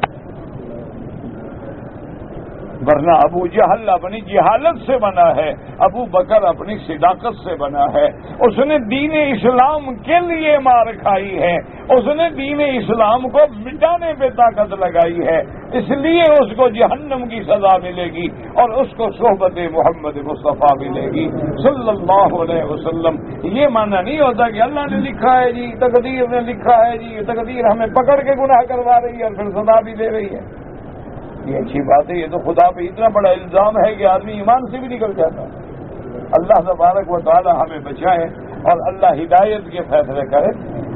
ورنہ ابو جہل اپنی جہالت سے بنا ہے، ابو بکر اپنی صداقت سے بنا ہے. اس نے دین اسلام کے لیے مار کھائی ہے، اس نے دین اسلام کو مٹانے پہ طاقت لگائی ہے، اس لیے اس کو جہنم کی سزا ملے گی اور اس کو صحبت محمد مصطفیٰ ملے گی صلی اللہ علیہ وسلم. یہ معنی نہیں ہوتا کہ اللہ نے لکھا ہے جی، تقدیر نے لکھا ہے جی، تقدیر ہمیں پکڑ کے گناہ کروا رہی ہے اور پھر سزا بھی دے رہی ہے. یہ اچھی بات ہے. یہ تو خدا پہ اتنا بڑا الزام ہے کہ آدمی ایمان سے بھی نکل جاتا ہے. اللہ تبارک و تعالی ہمیں بچائے اور اللہ ہدایت کے فیصلے کرے.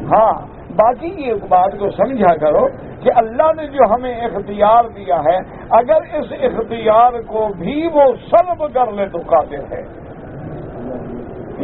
ہاں باقی یہ بات کو سمجھا کرو کہ اللہ نے جو ہمیں اختیار دیا ہے، اگر اس اختیار کو بھی وہ سلب کر لے تو قادر ہے.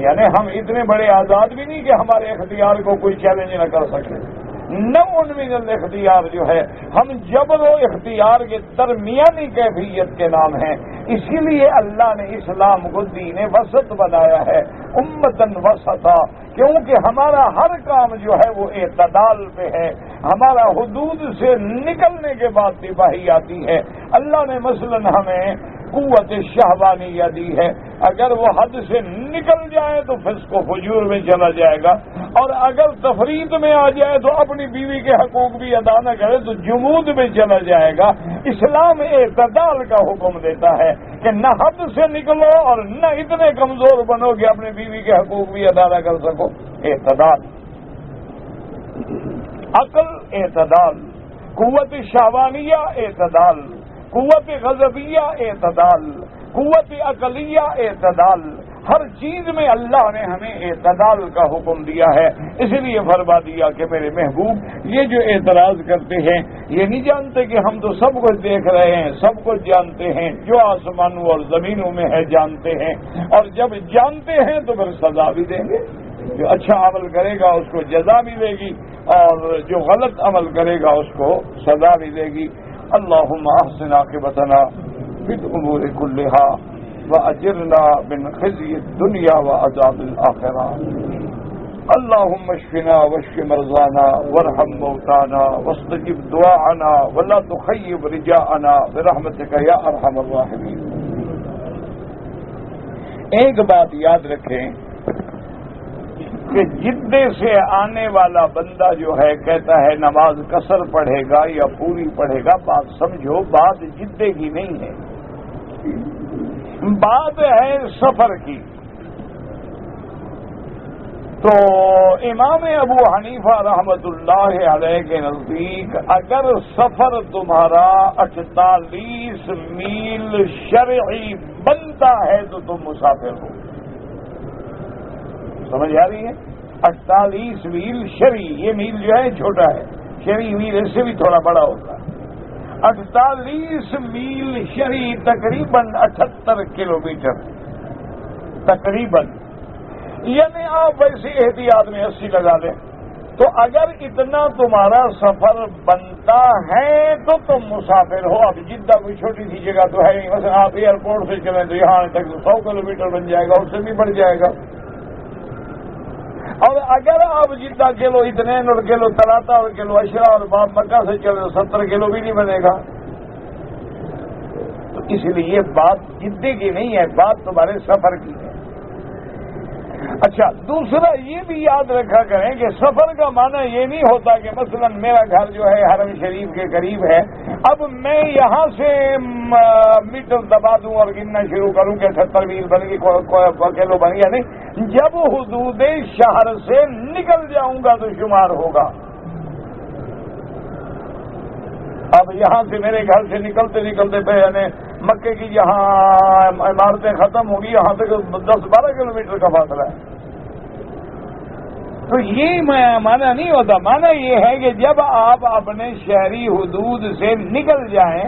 یعنی ہم اتنے بڑے آزاد بھی نہیں کہ ہمارے اختیار کو کوئی چیلنج نہ کر سکے. نوع من الاختیار جو ہے ہم جبر و اختیار کے درمیانی کیفیت کے نام ہیں. اسی لیے اللہ نے اسلام کو دین وسط بنایا ہے، امتن وسطا، کیونکہ ہمارا ہر کام جو ہے وہ اعتدال پہ ہے. ہمارا حدود سے نکلنے کے بعد تباہی آتی ہے. اللہ نے مثلاً ہمیں قوت شہوانیہ دی ہے، اگر وہ حد سے نکل جائے تو فسق و فجور میں چلا جائے گا، اور اگر تفرید میں آ جائے تو اپنی بیوی کے حقوق بھی ادا نہ کرے تو جمود میں چلا جائے گا. اسلام اعتدال کا حکم دیتا ہے کہ نہ حد سے نکلو اور نہ اتنے کمزور بنو کہ اپنی بیوی کے حقوق بھی ادا نہ کر سکو. اعتدال، عقل اعتدال، قوت شہوانیہ اعتدال، قوت غضبیہ اعتدال، قوت عقلیہ اعتدال. ہر چیز میں اللہ نے ہمیں اعتدال کا حکم دیا ہے. اس لیے فرما دیا کہ میرے محبوب یہ جو اعتراض کرتے ہیں یہ نہیں جانتے کہ ہم تو سب کچھ دیکھ رہے ہیں، سب کچھ جانتے ہیں، جو آسمانوں اور زمینوں میں ہے جانتے ہیں، اور جب جانتے ہیں تو پھر سزا بھی دیں گے. جو اچھا عمل کرے گا اس کو جزا ملے گی اور جو غلط عمل کرے گا اس کو سزا ملے گی. اللہم احسن عاقبتنا فی الامور کلہا وأجرنا من خزي الدنيا وعذاب الآخرة. اللهم اشفنا واشف مرضانا وارحم موتانا واستجب دعاءنا ولا تخيب رجاءنا برحمتك يا أرحم الراحمين. ایک بات یاد رکھیں کہ جدے سے آنے والا بندہ جو ہے کہتا ہے نماز قصر پڑھے گا یا پوری پڑھے گا، بات سمجھو، بات جدے کی نہیں ہے، بات ہے سفر کی. تو امام ابو حنیفہ رحمت اللہ علیہ کے نزدیک اگر سفر تمہارا 48 میل شرعی بنتا ہے تو تم مسافر ہو. سمجھ آ رہی ہے؟ 48 میل شرعی، یہ میل جو ہے چھوٹا ہے، شرعی میل اس سے بھی تھوڑا بڑا ہوتا ہے، 48 میل شرعی تقریباً 78 کلومیٹر تقریباً، یعنی آپ ویسے احتیاط میں 80 لگا لیں، تو اگر اتنا تمہارا سفر بنتا ہے تو تم مسافر ہو۔ اب جدہ کوئی چھوٹی سی جگہ تو ہے نہیں، مثلا آپ ایئرپورٹ سے چلیں تو یہاں تک 100 کلومیٹر بن جائے گا، اس سے بھی بڑھ جائے گا۔ اور اگر آپ جدہ کلو اتنین اور کلو تلاتا اور کلو اشرا اور باب مکہ سے چلے تو 70 کلو بھی نہیں بنے گا۔ تو اس لیے یہ بات جدے کی نہیں ہے، بات تمہارے سفر کی ہے۔ اچھا، دوسرا یہ بھی یاد رکھا کریں کہ سفر کا معنی یہ نہیں ہوتا کہ مثلا میرا گھر جو ہے حرم شریف کے قریب ہے، اب میں یہاں سے میٹر دبا دوں اور گننا شروع کروں کہ 78 میل بن گئی، کلو بن گیا، نہیں، جب حدود شہر سے نکل جاؤں گا تو شمار ہوگا۔ اب یہاں سے میرے گھر سے نکلتے نکلتے پہ یعنی مکے کی جہاں عمارتیں ختم ہوگی یہاں تک 10-12 کلومیٹر کا فاصلہ ہے، تو یہ معنی نہیں ہوتا۔ معنی یہ ہے کہ جب آپ اپنے شہری حدود سے نکل جائیں،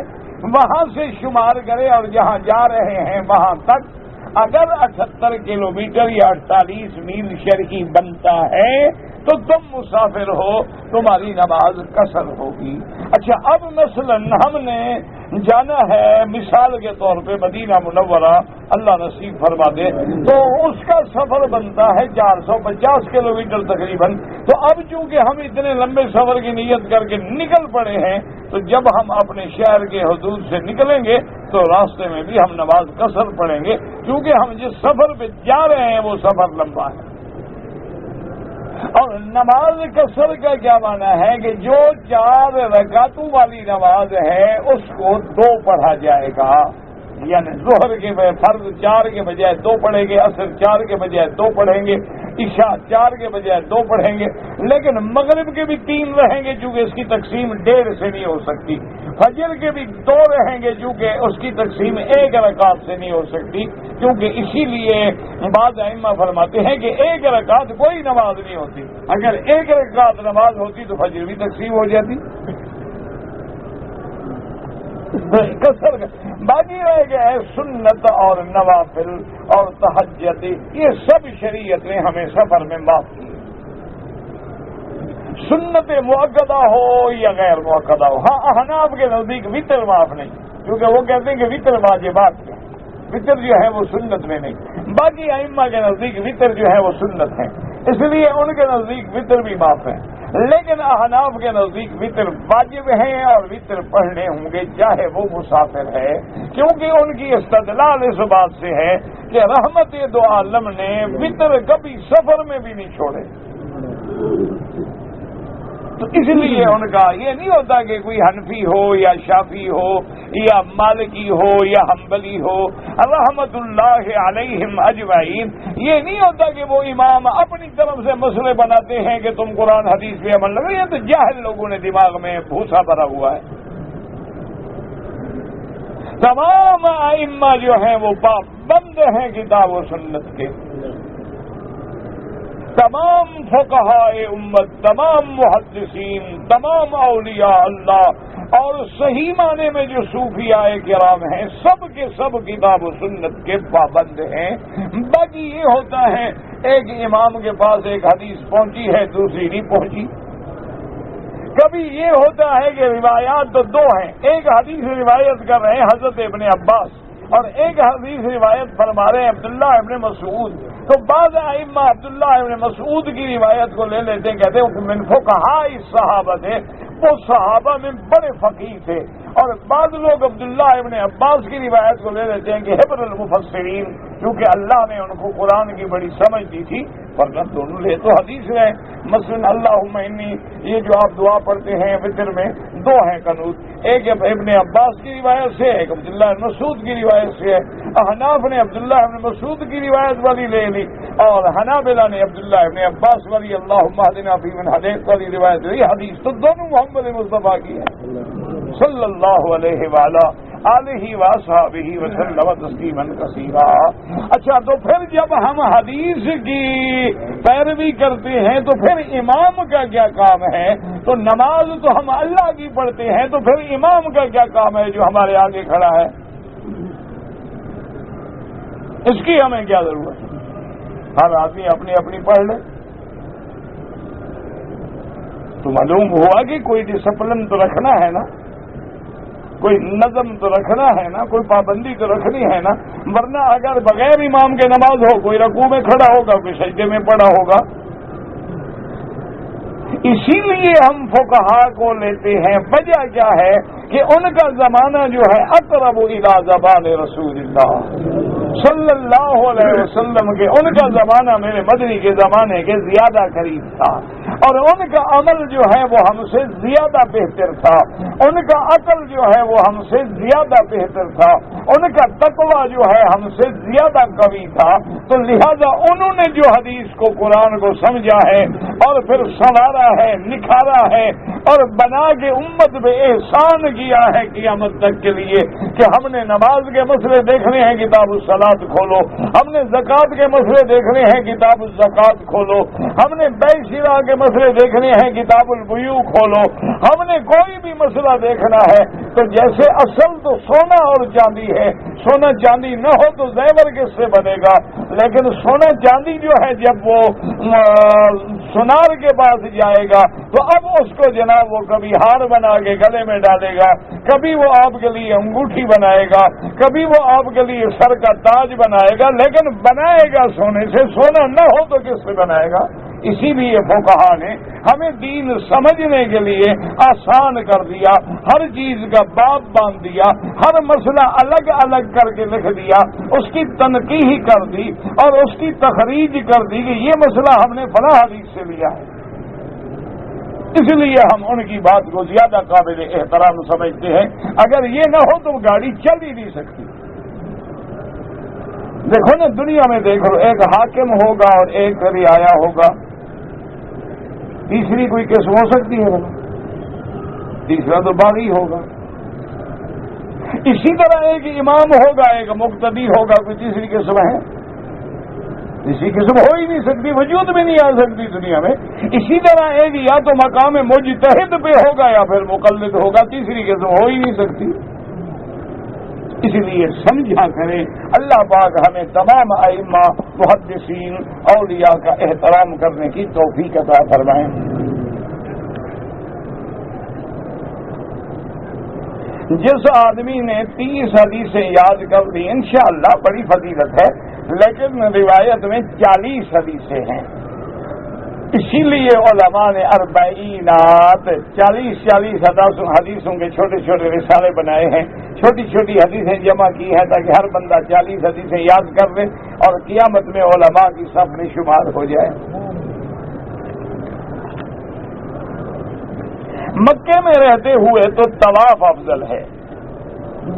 وہاں سے شمار کریں اور جہاں جا رہے ہیں وہاں تک اگر 78 کلومیٹر یا 48 میل شرعی بنتا ہے تو تم مسافر ہو، تمہاری نماز قصر ہوگی۔ اچھا، اب مثلا ہم نے جانا ہے مثال کے طور پہ مدینہ منورہ، اللہ نصیب فرما دے، تو اس کا سفر بنتا ہے 450 کلومیٹر تقریباً۔ تو اب چونکہ ہم اتنے لمبے سفر کی نیت کر کے نکل پڑے ہیں، تو جب ہم اپنے شہر کے حدود سے نکلیں گے تو راستے میں بھی ہم نماز قصر پڑھیں گے، کیونکہ ہم جس سفر پہ جا رہے ہیں وہ سفر لمبا ہے۔ اور نماز قصر کا کیا معنی ہے کہ جو 4 رکعتوں والی نماز ہے اس کو 2 پڑھا جائے گا، یعنی ظہر کے فرض 4 کے بجائے 2 پڑھیں گے، عصر 4 کے بجائے 2 پڑھیں گے، عشاء 4 کے بجائے 2 پڑھیں گے، لیکن مغرب کے بھی 3 رہیں گے چونکہ اس کی تقسیم 1.5 سے نہیں ہو سکتی، فجر کے بھی 2 رہیں گے چونکہ اس کی تقسیم 1 رکعت سے نہیں ہو سکتی، کیونکہ اسی لیے بعض ائمہ فرماتے ہیں کہ 1 رکعت کوئی نماز نہیں ہوتی، اگر 1 رکعت نماز ہوتی تو فجر بھی تقسیم ہو جاتی۔ باقی رہ گیا ہے سنت اور نوافل اور تہجد، یہ سب شریعت نے ہمیں سفر میں معاف کی۔ سنت مؤکدہ ہو یا غیر مؤکدہ ہو، ہاں احناف کے نزدیک وطر معاف نہیں، کیونکہ وہ کہتے ہیں کہ وطر واجبات ہے، وطر جو ہے وہ سنت میں نہیں۔ باقی ائمہ کے نزدیک وطر جو ہے وہ سنت ہے، اس لیے ان کے نزدیک وطر بھی معاف ہے، لیکن احناف کے نزدیک وطر واجب ہے اور وطر پڑھنے ہوں گے چاہے وہ مسافر ہے، کیونکہ ان کی استدلال اس بات سے ہے کہ رحمت دو عالم نے وطر کبھی سفر میں بھی نہیں چھوڑے، تو اس لیے ان کا یہ نہیں ہوتا کہ کوئی حنفی ہو یا شافعی ہو یا مالکی ہو یا حنبلی ہو رحمت اللہ علیہم اجمعین، یہ نہیں ہوتا کہ وہ امام اپنی طرف سے مسئلے بناتے ہیں کہ تم قرآن حدیث پہ عمل لگے، یہ تو جاہل لوگوں نے دماغ میں بھوسا بھرا ہوا ہے۔ تمام ائمہ جو ہیں وہ پابند ہیں کتاب و سنت کے، تمام فقہائے امت، تمام محدثین، تمام اولیاء اللہ اور صحیح معنی میں جو صوفیاء کرام ہیں سب کے سب کتاب و سنت کے پابند ہیں۔ باقی یہ ہوتا ہے ایک امام کے پاس ایک حدیث پہنچی ہے دوسری نہیں پہنچی، کبھی یہ ہوتا ہے کہ روایات تو 2 ہیں، ایک حدیث روایت کر رہے ہیں حضرت ابن عباس اور ایک حدیث روایت فرما رہے ہیں عبداللہ ابن مسعود، تو بعض ائمہ عبداللہ ابن مسعود کی روایت کو لے لیتے ہیں، کہتے ہیں من فقہاء الصحابہ تھے، وہ صحابہ میں بڑے فقیہ تھے، اور بعض لوگ عبداللہ ابن عباس کی روایت کو لے لیتے ہیں کہ حبر المفسرین، کیونکہ اللہ نے ان کو قرآن کی بڑی سمجھ دی تھی، ورنہ دونوں لے تو حدیث ہے۔ مثلا اللہم انی، یہ جو آپ دعا پڑھتے ہیں وطر میں 2 ہیں قنوت، ایک ابن عباس کی روایت سے، ایک عبداللہ ابن مسعود کی روایت سے ہے۔ احناف نے عبداللہ ابن مسعود کی روایت والی لے لی اور حنابلہ نے عبداللہ ابن عباس والی اللہم اہدنا فیمن ہدیت والی روایت، یہ حدیث تو دونوں محمد مصطفیٰ کی ہے صلی اللہ علیہ وآلہ، آلہ وصحبہ وسلم تسلیما کثیرا۔ اچھا، تو پھر جب ہم حدیث کی پیروی کرتے ہیں تو پھر امام کا کیا کام ہے؟ تو نماز تو ہم اللہ کی پڑھتے ہیں، تو پھر امام کا کیا کام ہے جو ہمارے آگے کھڑا ہے؟ اس کی ہمیں کیا ضرورت ہے؟ ہر آدمی اپنی اپنی پڑھ لے۔ تو معلوم ہوا کہ کوئی ڈسپلن تو رکھنا ہے نا، کوئی نظم تو رکھنا ہے نا، کوئی پابندی تو رکھنی ہے نا، ورنہ اگر بغیر امام کے نماز ہو، کوئی رکوع میں کھڑا ہوگا، کوئی سجدے میں پڑا ہوگا۔ اسی لیے ہم فقہا کو لیتے ہیں۔ وجہ کیا ہے کہ ان کا زمانہ جو ہے اقرب الی زبان رسول اللہ صلی اللہ علیہ وسلم کے، ان کا زمانہ میرے مدنی کے زمانے کے زیادہ قریب تھا، اور ان کا عمل جو ہے وہ ہم سے زیادہ بہتر تھا، ان کا عقل جو ہے وہ ہم سے زیادہ بہتر تھا، ان کا تقویٰ جو ہے ہم سے زیادہ قوی تھا۔ تو لہذا انہوں نے جو حدیث کو، قرآن کو سمجھا ہے اور پھر سنوارا ہے، نکھارا ہے، اور بنا کے امت پہ احسان کیا ہے قیامت تک کے لیے کہ ہم نے نماز کے مسئلے دیکھنے ہیں، کتاب الصلاۃ کھولو، ہم نے زکوٰۃ کے مسئلے دیکھنے ہیں، کتاب الزکوٰۃ کھولو، ہم نے بیع شراء کے مسئلے دیکھنے ہیں، کتاب البیوع کھولو، ہم نے کوئی بھی مسئلہ دیکھنا ہے تو جیسے اصل تو سونا اور چاندی ہے، سونا چاندی نہ ہو تو زیور کس سے بنے گا؟ لیکن سونا چاندی جو ہے جب وہ سونار کے پاس جائے گا تو اب اس کو جناب وہ کبھی ہار بنا کے گلے میں ڈالے گا، کبھی وہ آپ کے لیے انگوٹھی بنائے گا، کبھی وہ آپ کے لیے سر کا تاج بنائے گا، لیکن بنائے گا سونے سے۔ سونا نہ ہو تو کس سے بنائے گا؟ اسی لیے فقہا نے ہمیں دین سمجھنے کے لیے آسان کر دیا، ہر چیز کا باب باندھ دیا، ہر مسئلہ الگ الگ کر کے لکھ دیا، اس کی تنقیح کر دی اور اس کی تخریج کر دی کہ یہ مسئلہ ہم نے فلاں حدیث سے لیا ہے۔ اس لیے ہم ان کی بات کو زیادہ قابل احترام سمجھتے ہیں۔ اگر یہ نہ ہو تو گاڑی چل ہی نہیں سکتی۔ دیکھو نا، دنیا میں دیکھو، ایک حاکم ہوگا اور ایک رعایا ہوگا، تیسری کوئی قسم ہو سکتی ہے؟ تیسرا تو باغی ہوگا۔ اسی طرح ایک امام ہوگا، ایک مقتدی ہوگا، کوئی تیسری قسم ہے؟ اسی قسم ہو ہی نہیں سکتی، وجود میں نہیں آ سکتی دنیا میں۔ اسی طرح ایک یا تو مقام مجتہد پہ ہوگا یا پھر مقلد ہوگا، تیسری قسم ہو ہی نہیں سکتی۔ اس لیے سمجھا کریں، اللہ پاک ہمیں تمام ائمہ، محدثین، اولیاء کا احترام کرنے کی توفیق عطا فرمائیں۔ جس آدمی نے 30 حدیثیں یاد کر لی انشاءاللہ بڑی فضیلت ہے، لیکن روایت میں 40 حدیثیں ہیں۔ اسی لیے علماء نے 40 حدیثوں کے چھوٹے چھوٹے رسالے بنائے ہیں، چھوٹی چھوٹی حدیثیں جمع کی ہیں تاکہ ہر بندہ 40 حدیثیں یاد کر لے اور قیامت میں علماء کی صف میں شمار ہو جائے۔ مکے میں رہتے ہوئے تو طواف افضل ہے،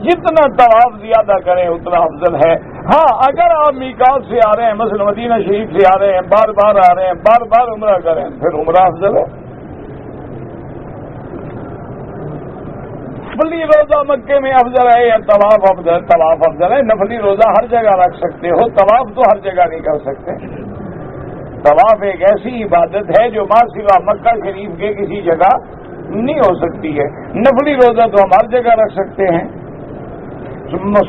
جتنا طواف زیادہ کریں اتنا افضل ہے۔ ہاں، اگر آپ میقات سے آ رہے ہیں، مثلا مدینہ شریف سے آ رہے ہیں، بار بار آ رہے ہیں، بار بار عمرہ کریں، پھر عمرہ افضل ہے۔ نفلی روزہ مکے میں افضل ہے یا طواف افضل؟ طواف افضل ہے۔ نفلی روزہ ہر جگہ رکھ سکتے ہو، طواف تو ہر جگہ نہیں کر سکتے۔ طواف ایک ایسی عبادت ہے جو ماں سوا مکہ شریف کے کسی جگہ نہیں ہو سکتی ہے۔ نفلی روزہ تو ہم ہر جگہ رکھ سکتے ہیں۔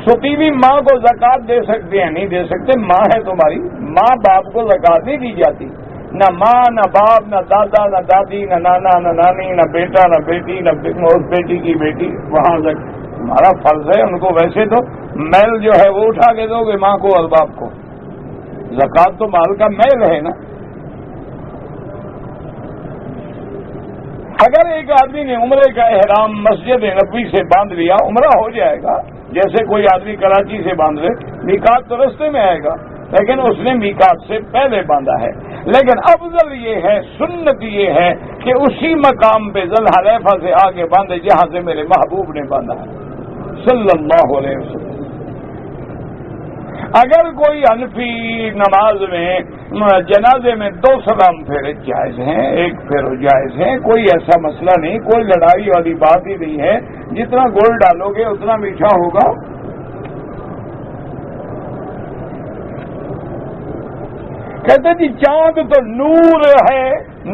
ستیوی ماں کو زکوٰۃ دے سکتے ہیں؟ نہیں دے سکتے، ماں ہے تمہاری، ماں باپ کو زکوٰۃ نہیں دی جاتی، نہ ماں نہ باپ نہ دادا نہ دادی نہ نانا نہ نانی نہ بیٹا نہ بیٹی نہ بیٹی کی بیٹی، وہاں تمہارا فرض ہے ان کو۔ ویسے تو میل جو ہے وہ اٹھا کے دو گے ماں کو اور باپ کو، زکوٰۃ تو مال کا میل ہے نا۔ اگر ایک آدمی نے عمرے کا احرام مسجد نبوی سے باندھ لیا، عمرہ ہو جائے گا، جیسے کوئی آدمی کراچی سے باندھ لے، میقات تو رستے میں آئے گا، لیکن اس نے میقات سے پہلے باندھا ہے۔ لیکن افضل یہ ہے، سنت یہ ہے کہ اسی مقام پہ ذل حلیفہ سے آگے باندھے جہاں سے میرے محبوب نے باندھا ہے صلی اللہ علیہ وسلم۔ اگر کوئی حنفی نماز میں جنازے میں 2 سلام پھیرے جائز ہیں، 1 پھیرو جائز ہیں، کوئی ایسا مسئلہ نہیں، کوئی لڑائی والی بات ہی نہیں ہے، جتنا گول ڈالو گے اتنا میٹھا ہوگا۔ کہتے جی چاند تو نور ہے،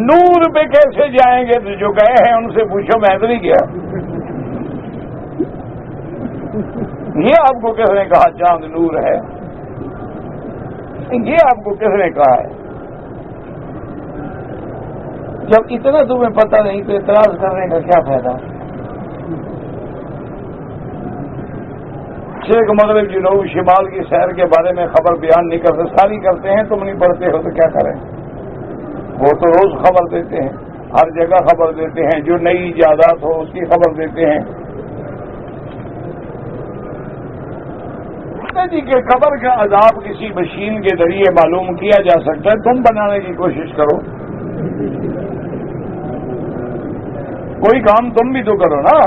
نور پہ کیسے جائیں گے؟ تو جو گئے ہیں ان سے پوچھو، میں تو نہیں گیا۔ یہ آپ کو کس نے کہا چاند نور ہے؟ یہ آپ کو کس نے کہا ہے؟ جب اتنا تمہیں پتہ نہیں تو اعتراض کرنے کا کیا فائدہ؟ شرق مغرب جنوب شمال کی سیر کے بارے میں خبر بیان نہیں کرتے، ساری کرتے ہیں، تم نہیں پڑھتے ہو تو کیا کریں؟ وہ تو روز خبر دیتے ہیں، ہر جگہ خبر دیتے ہیں، جو نئی ایجادات ہو اس کی خبر دیتے ہیں۔ جی کہ قبر کا عذاب کسی مشین کے ذریعے معلوم کیا جا سکتا ہے، تم بنانے کی کوشش کرو، کوئی کام تم بھی تو کرو نا۔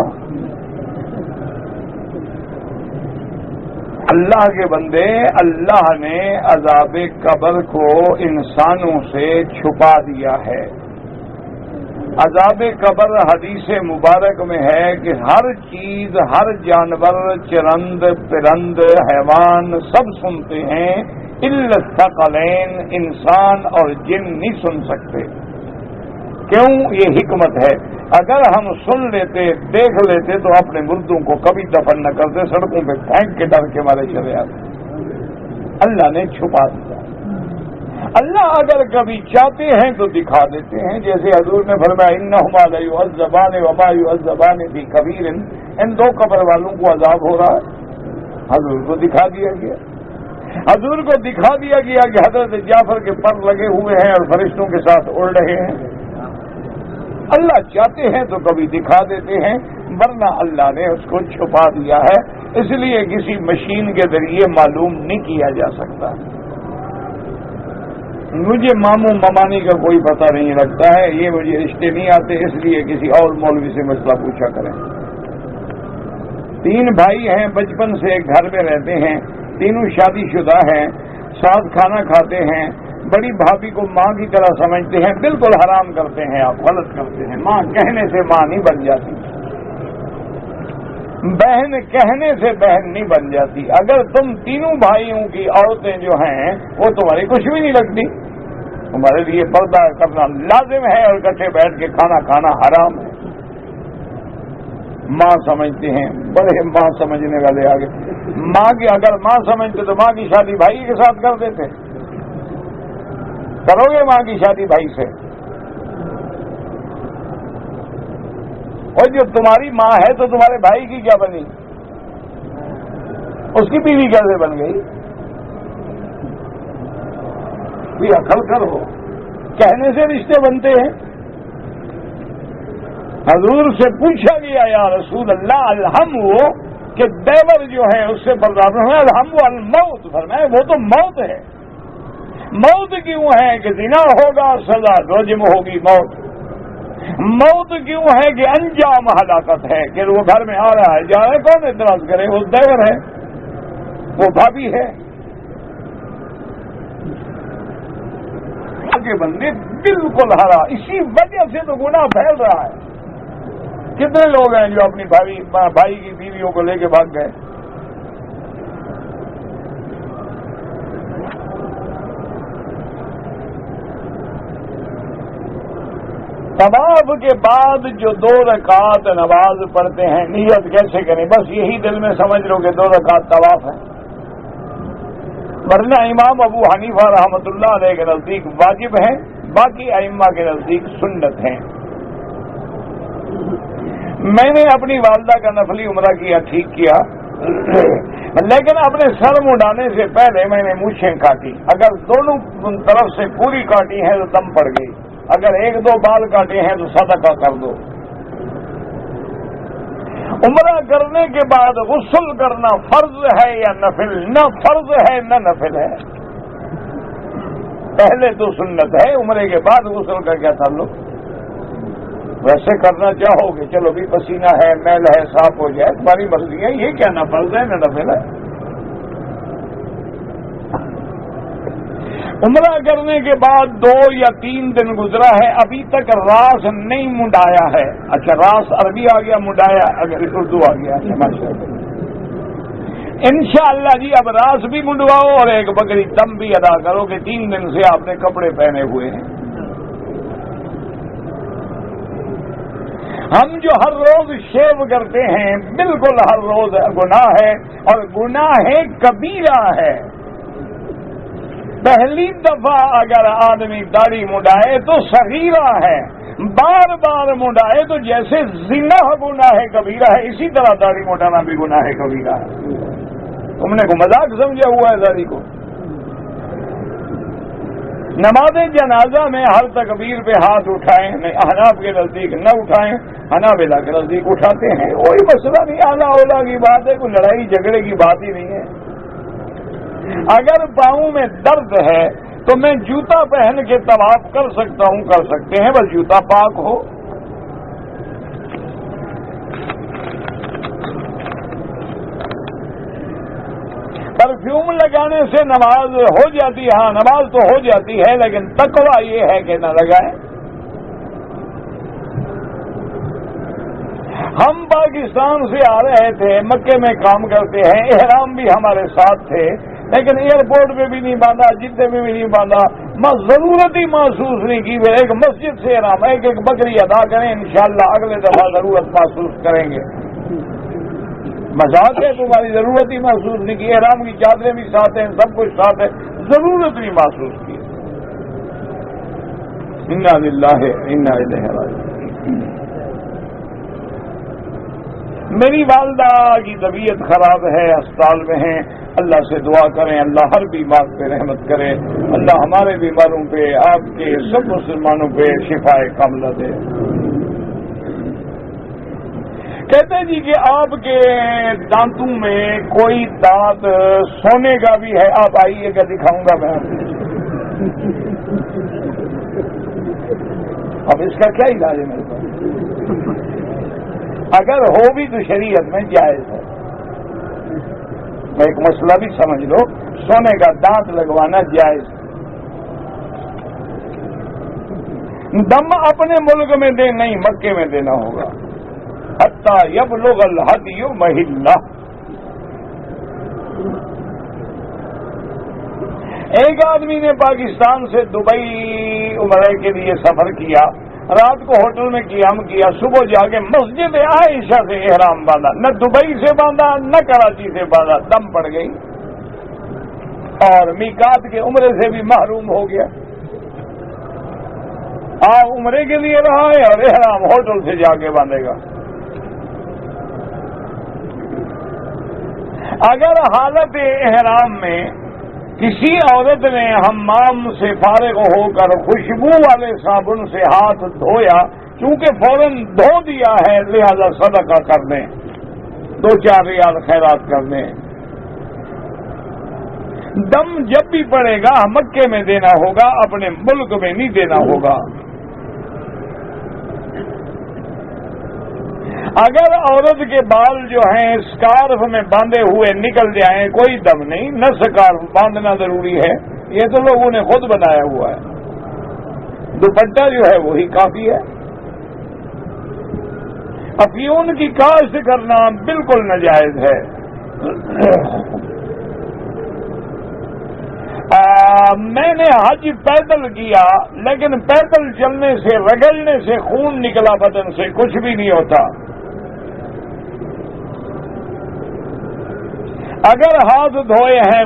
اللہ کے بندے، اللہ نے عذاب قبر کو انسانوں سے چھپا دیا ہے۔ عذاب قبر حدیث مبارک میں ہے کہ ہر چیز، ہر جانور، چرند پرند، حیوان سب سنتے ہیں، الا الثقلین، انسان اور جن نہیں سن سکتے۔ کیوں؟ یہ حکمت ہے۔ اگر ہم سن لیتے، دیکھ لیتے تو اپنے مردوں کو کبھی دفن نہ کرتے، سڑکوں پہ پھینک کے ڈر کے مارے چلے آتے۔ اللہ نے چھپا دیا۔ اللہ اگر کبھی چاہتے ہیں تو دکھا دیتے ہیں، جیسے حضور نے فرمایا انہما لیعذبان وما یعذبان فی کبیر، ان 2 قبر والوں کو عذاب ہو رہا ہے، حضور کو دکھا دیا گیا۔ حضور کو دکھا دیا گیا کہ حضرت جعفر کے پر لگے ہوئے ہیں اور فرشتوں کے ساتھ اڑ رہے ہیں۔ اللہ چاہتے ہیں تو کبھی دکھا دیتے ہیں، ورنہ اللہ نے اس کو چھپا دیا ہے، اس لیے کسی مشین کے ذریعے معلوم نہیں کیا جا سکتا۔ مجھے ماموں ممانی کا کوئی پتہ نہیں لگتا ہے، یہ مجھے رشتے نہیں آتے، اس لیے کسی اور مولوی سے مسئلہ پوچھا کریں۔ 3 بھائی ہیں، بچپن سے ایک گھر میں رہتے ہیں، تینوں شادی شدہ ہیں، ساتھ کھانا کھاتے ہیں، بڑی بھابھی کو ماں کی طرح سمجھتے ہیں، بالکل حرام کرتے ہیں، آپ غلط کرتے ہیں، ماں کہنے سے ماں نہیں بن جاتی، بہن کہنے سے بہن نہیں بن جاتی۔ اگر تم تینوں بھائیوں کی عورتیں جو ہیں وہ تمہاری کچھ بھی نہیں لگتی، تمہارے لیے پردہ کرنا لازم ہے اور اکٹھے بیٹھ کے کھانا کھانا حرام ہے۔ ماں سمجھتے ہیں، بڑے ماں سمجھنے والے آگے، ماں کی اگر ماں سمجھتے تو ماں کی شادی بھائی کے ساتھ کر دیتے۔ کرو گے ماں کی شادی بھائی سے؟ اور جو تمہاری ماں ہے تو تمہارے بھائی کی کیا بنی؟ اس کی بیوی کیسے بن گئی؟ کوئی عقل کرو، کہنے سے رشتے بنتے ہیں۔ حضور سے پوچھا گیا یا رسول اللہ الہم وہ کہ دیور جو ہے اس سے برداشت ہے، الہم الموت، فرمایا وہ تو موت ہے۔ موت کیوں ہے کہ زنا ہوگا سزا رجم ہوگی موت۔ موت کیوں ہے کہ انجام ہلاکت ہے، کہ وہ گھر میں آ رہا ہے جا رہا ہے، کون اعتراض کرے؟ وہ دیور ہے، وہ بھابھی ہے۔ آگے بندے بالکل ہرا، اسی وجہ سے تو گناہ پھیل رہا ہے۔ کتنے لوگ ہیں جو اپنی بھائی کی بیویوں کو لے کے بھاگ گئے؟ طواف کے بعد جو 2 رکعت نماز پڑھتے ہیں، نیت کیسے کریں؟ بس یہی دل میں سمجھ لو کہ 2 رکعت طواف ہے، ورنہ امام ابو حنیفہ رحمۃ اللہ علیہ کے نزدیک واجب ہیں، باقی ائمہ کے نزدیک سنت ہیں۔ میں نے اپنی والدہ کا نفلی عمرہ کیا، ٹھیک کیا، لیکن اپنے سر منڈانے سے پہلے میں نے مونچھیں کاٹی۔ اگر دونوں طرف سے پوری کاٹی ہیں تو دم پڑ گئی، اگر 1-2 بال کاٹے ہیں تو صدقہ کر دو۔ عمرہ کرنے کے بعد غسل کرنا فرض ہے یا نفل؟ نہ فرض ہے نہ نفل ہے، پہلے تو سنت ہے، عمرے کے بعد غسل کا کیا تعلق؟ ویسے کرنا چاہو گے، چلو بھی پسینہ ہے، میل ہے، صاف ہو جائے، تمہاری مرضی ہے، یہ کیا نہ فرض ہے نہ نفل ہے؟ عمرہ کرنے کے بعد 2 یا 3 دن گزرا ہے، ابھی تک راس نہیں منڈایا ہے. اچھا، راس عربی آ گیا، منڈایا اگر اردو آ گیا. ماشاءاللہ، انشاءاللہ جی اب راس بھی منڈواؤ اور ایک بکری دم بھی ادا کرو کہ 3 دن سے آپ نے کپڑے پہنے ہوئے ہیں. ہم جو ہر روز شیو کرتے ہیں بالکل ہر روز گناہ ہے، اور گناہ کبیرہ ہے. پہلی دفعہ اگر آدمی داڑھی منڈائے تو صغیرہ ہے، بار بار منڈائے تو جیسے زنا گناہ کبیرہ ہے، اسی طرح داڑھی منڈانا بھی گناہ کبیرہ ہے. تم نے کو مذاق سمجھا ہوا ہے داڑھی کو. نماز جنازہ میں ہر تکبیر پہ ہاتھ اٹھائیں، نہیں احناف کے نزدیک نہ اٹھائیں، حنابلہ کے نزدیک اٹھاتے ہیں. کوئی مسئلہ نہیں، اعلیٰ اولا کی بات ہے، کوئی لڑائی جھگڑے کی بات ہی نہیں ہے. اگر پاؤں میں درد ہے تو میں جوتا پہن کے طواف کر سکتا ہوں، کر سکتے ہیں، بس جوتا پاک ہو. پرفیوم لگانے سے نماز ہو جاتی ہے، ہاں نماز تو ہو جاتی ہے، لیکن تقویٰ یہ ہے کہ نہ لگائیں. ہم پاکستان سے آ رہے تھے، مکے میں کام کرتے ہیں، احرام بھی ہمارے ساتھ تھے، لیکن ایئرپورٹ پہ بھی نہیں باندھا، جدے میں بھی نہیں باندھا. ضرورت ہی محسوس نہیں کی. ایک مسجد سے احرام، ایک بکری ادا کریں، انشاءاللہ اگلے دفعہ ضرورت محسوس کریں گے. مذاق ہے، تمہاری ضرورت ہی محسوس نہیں کی. احرام کی چادریں بھی ساتھ ہیں، سب کچھ ساتھ ہے، ضرورت نہیں محسوس کی. انا للہ انا الیہ راجعون. میری والدہ کی طبیعت خراب ہے، اسپتال میں ہیں. اللہ سے دعا کریں، اللہ ہر بیمار پہ رحمت کرے، اللہ ہمارے بیماروں پہ، آپ کے سب مسلمانوں پہ شفا کاملہ دے. کہتے ہیں جی کہ آپ کے دانتوں میں کوئی دانت سونے کا بھی ہے. آپ آئیے گا، دکھاؤں گا میں. اب اس کا کیا علاج ہے میرے پاس؟ اگر ہو بھی تو شریعت میں جائز ہے. میں ایک مسئلہ بھی سمجھ لو، سونے کا دانت لگوانا جائز. دم اپنے ملک میں دے نہیں، مکے میں دینا ہوگا. حتی یبلغ الہدی محلہ. ایک آدمی نے پاکستان سے دبئی عمرے کے لیے سفر کیا، رات کو ہوٹل میں قیام کیا، صبح جا کے مسجد عائشہ سے احرام باندھا. نہ دبئی سے باندھا نہ کراچی سے باندھا، دم پڑ گئی اور میقات کے عمرے سے بھی محروم ہو گیا. عمرے کے لیے رہا ہے اور احرام ہوٹل سے جا کے باندھے گا. اگر حالت احرام میں کسی عورت نے حمام سے فارغ ہو کر خوشبو والے صابن سے ہاتھ دھویا، چونکہ فوراً دھو دیا ہے لہذا صدقہ کر دیں، 2-4 ریال خیرات کر دیں. دم جب بھی پڑے گا مکے میں دینا ہوگا، اپنے ملک میں نہیں دینا ہوگا. اگر عورت کے بال جو ہیں اسکارف میں باندھے ہوئے نکل جائیں کوئی دم نہیں، نہ اسکارف باندھنا ضروری ہے، یہ تو لوگوں نے خود بنایا ہوا ہے. دوپٹہ جو ہے وہی کافی ہے. افیون کی کاشت کرنا بالکل ناجائز ہے. میں نے حج پیدل کیا، لیکن پیدل چلنے سے، رگڑنے سے خون نکلا بدن سے، کچھ بھی نہیں ہوتا. اگر ہاتھ دھوئے ہیں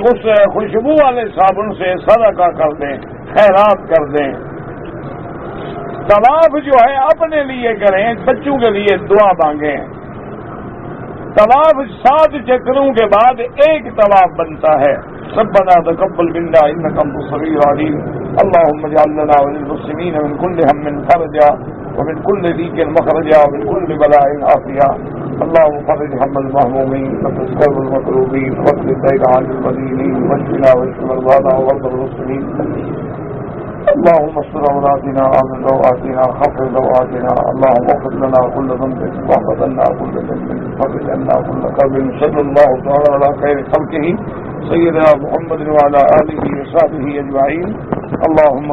خوشبو والے صابن سے، صدقہ کر دیں، خیرات کر دیں. طواف جو ہے اپنے لیے کریں، بچوں کے لیے دعا مانگیں. طواف 7 چکروں کے بعد ایک طواف بنتا ہے. ربنا تقبل منا انك انت السميع العليم اللهم اجعل لنا وللمسلمين من كل هم فرجا ومن كل ضيق مخرجا ومن كل بلاء عافيا. اللهم فرج هم المهمومين وتسكر المكروبين واقض الدين عن المدينين واشفنا واشف مرضانا ومرضى المسلمين. اللهم استر عوراتنا وآمن روآتنا خفض روآتنا اللهم اغفر لنا كل ذنب واحفظ عنا كل ذنب فرج عنا كل كرب صلى الله تعالى على خير خلقه سيدنا محمد وعلى آله وصحبه أجمعين اللهم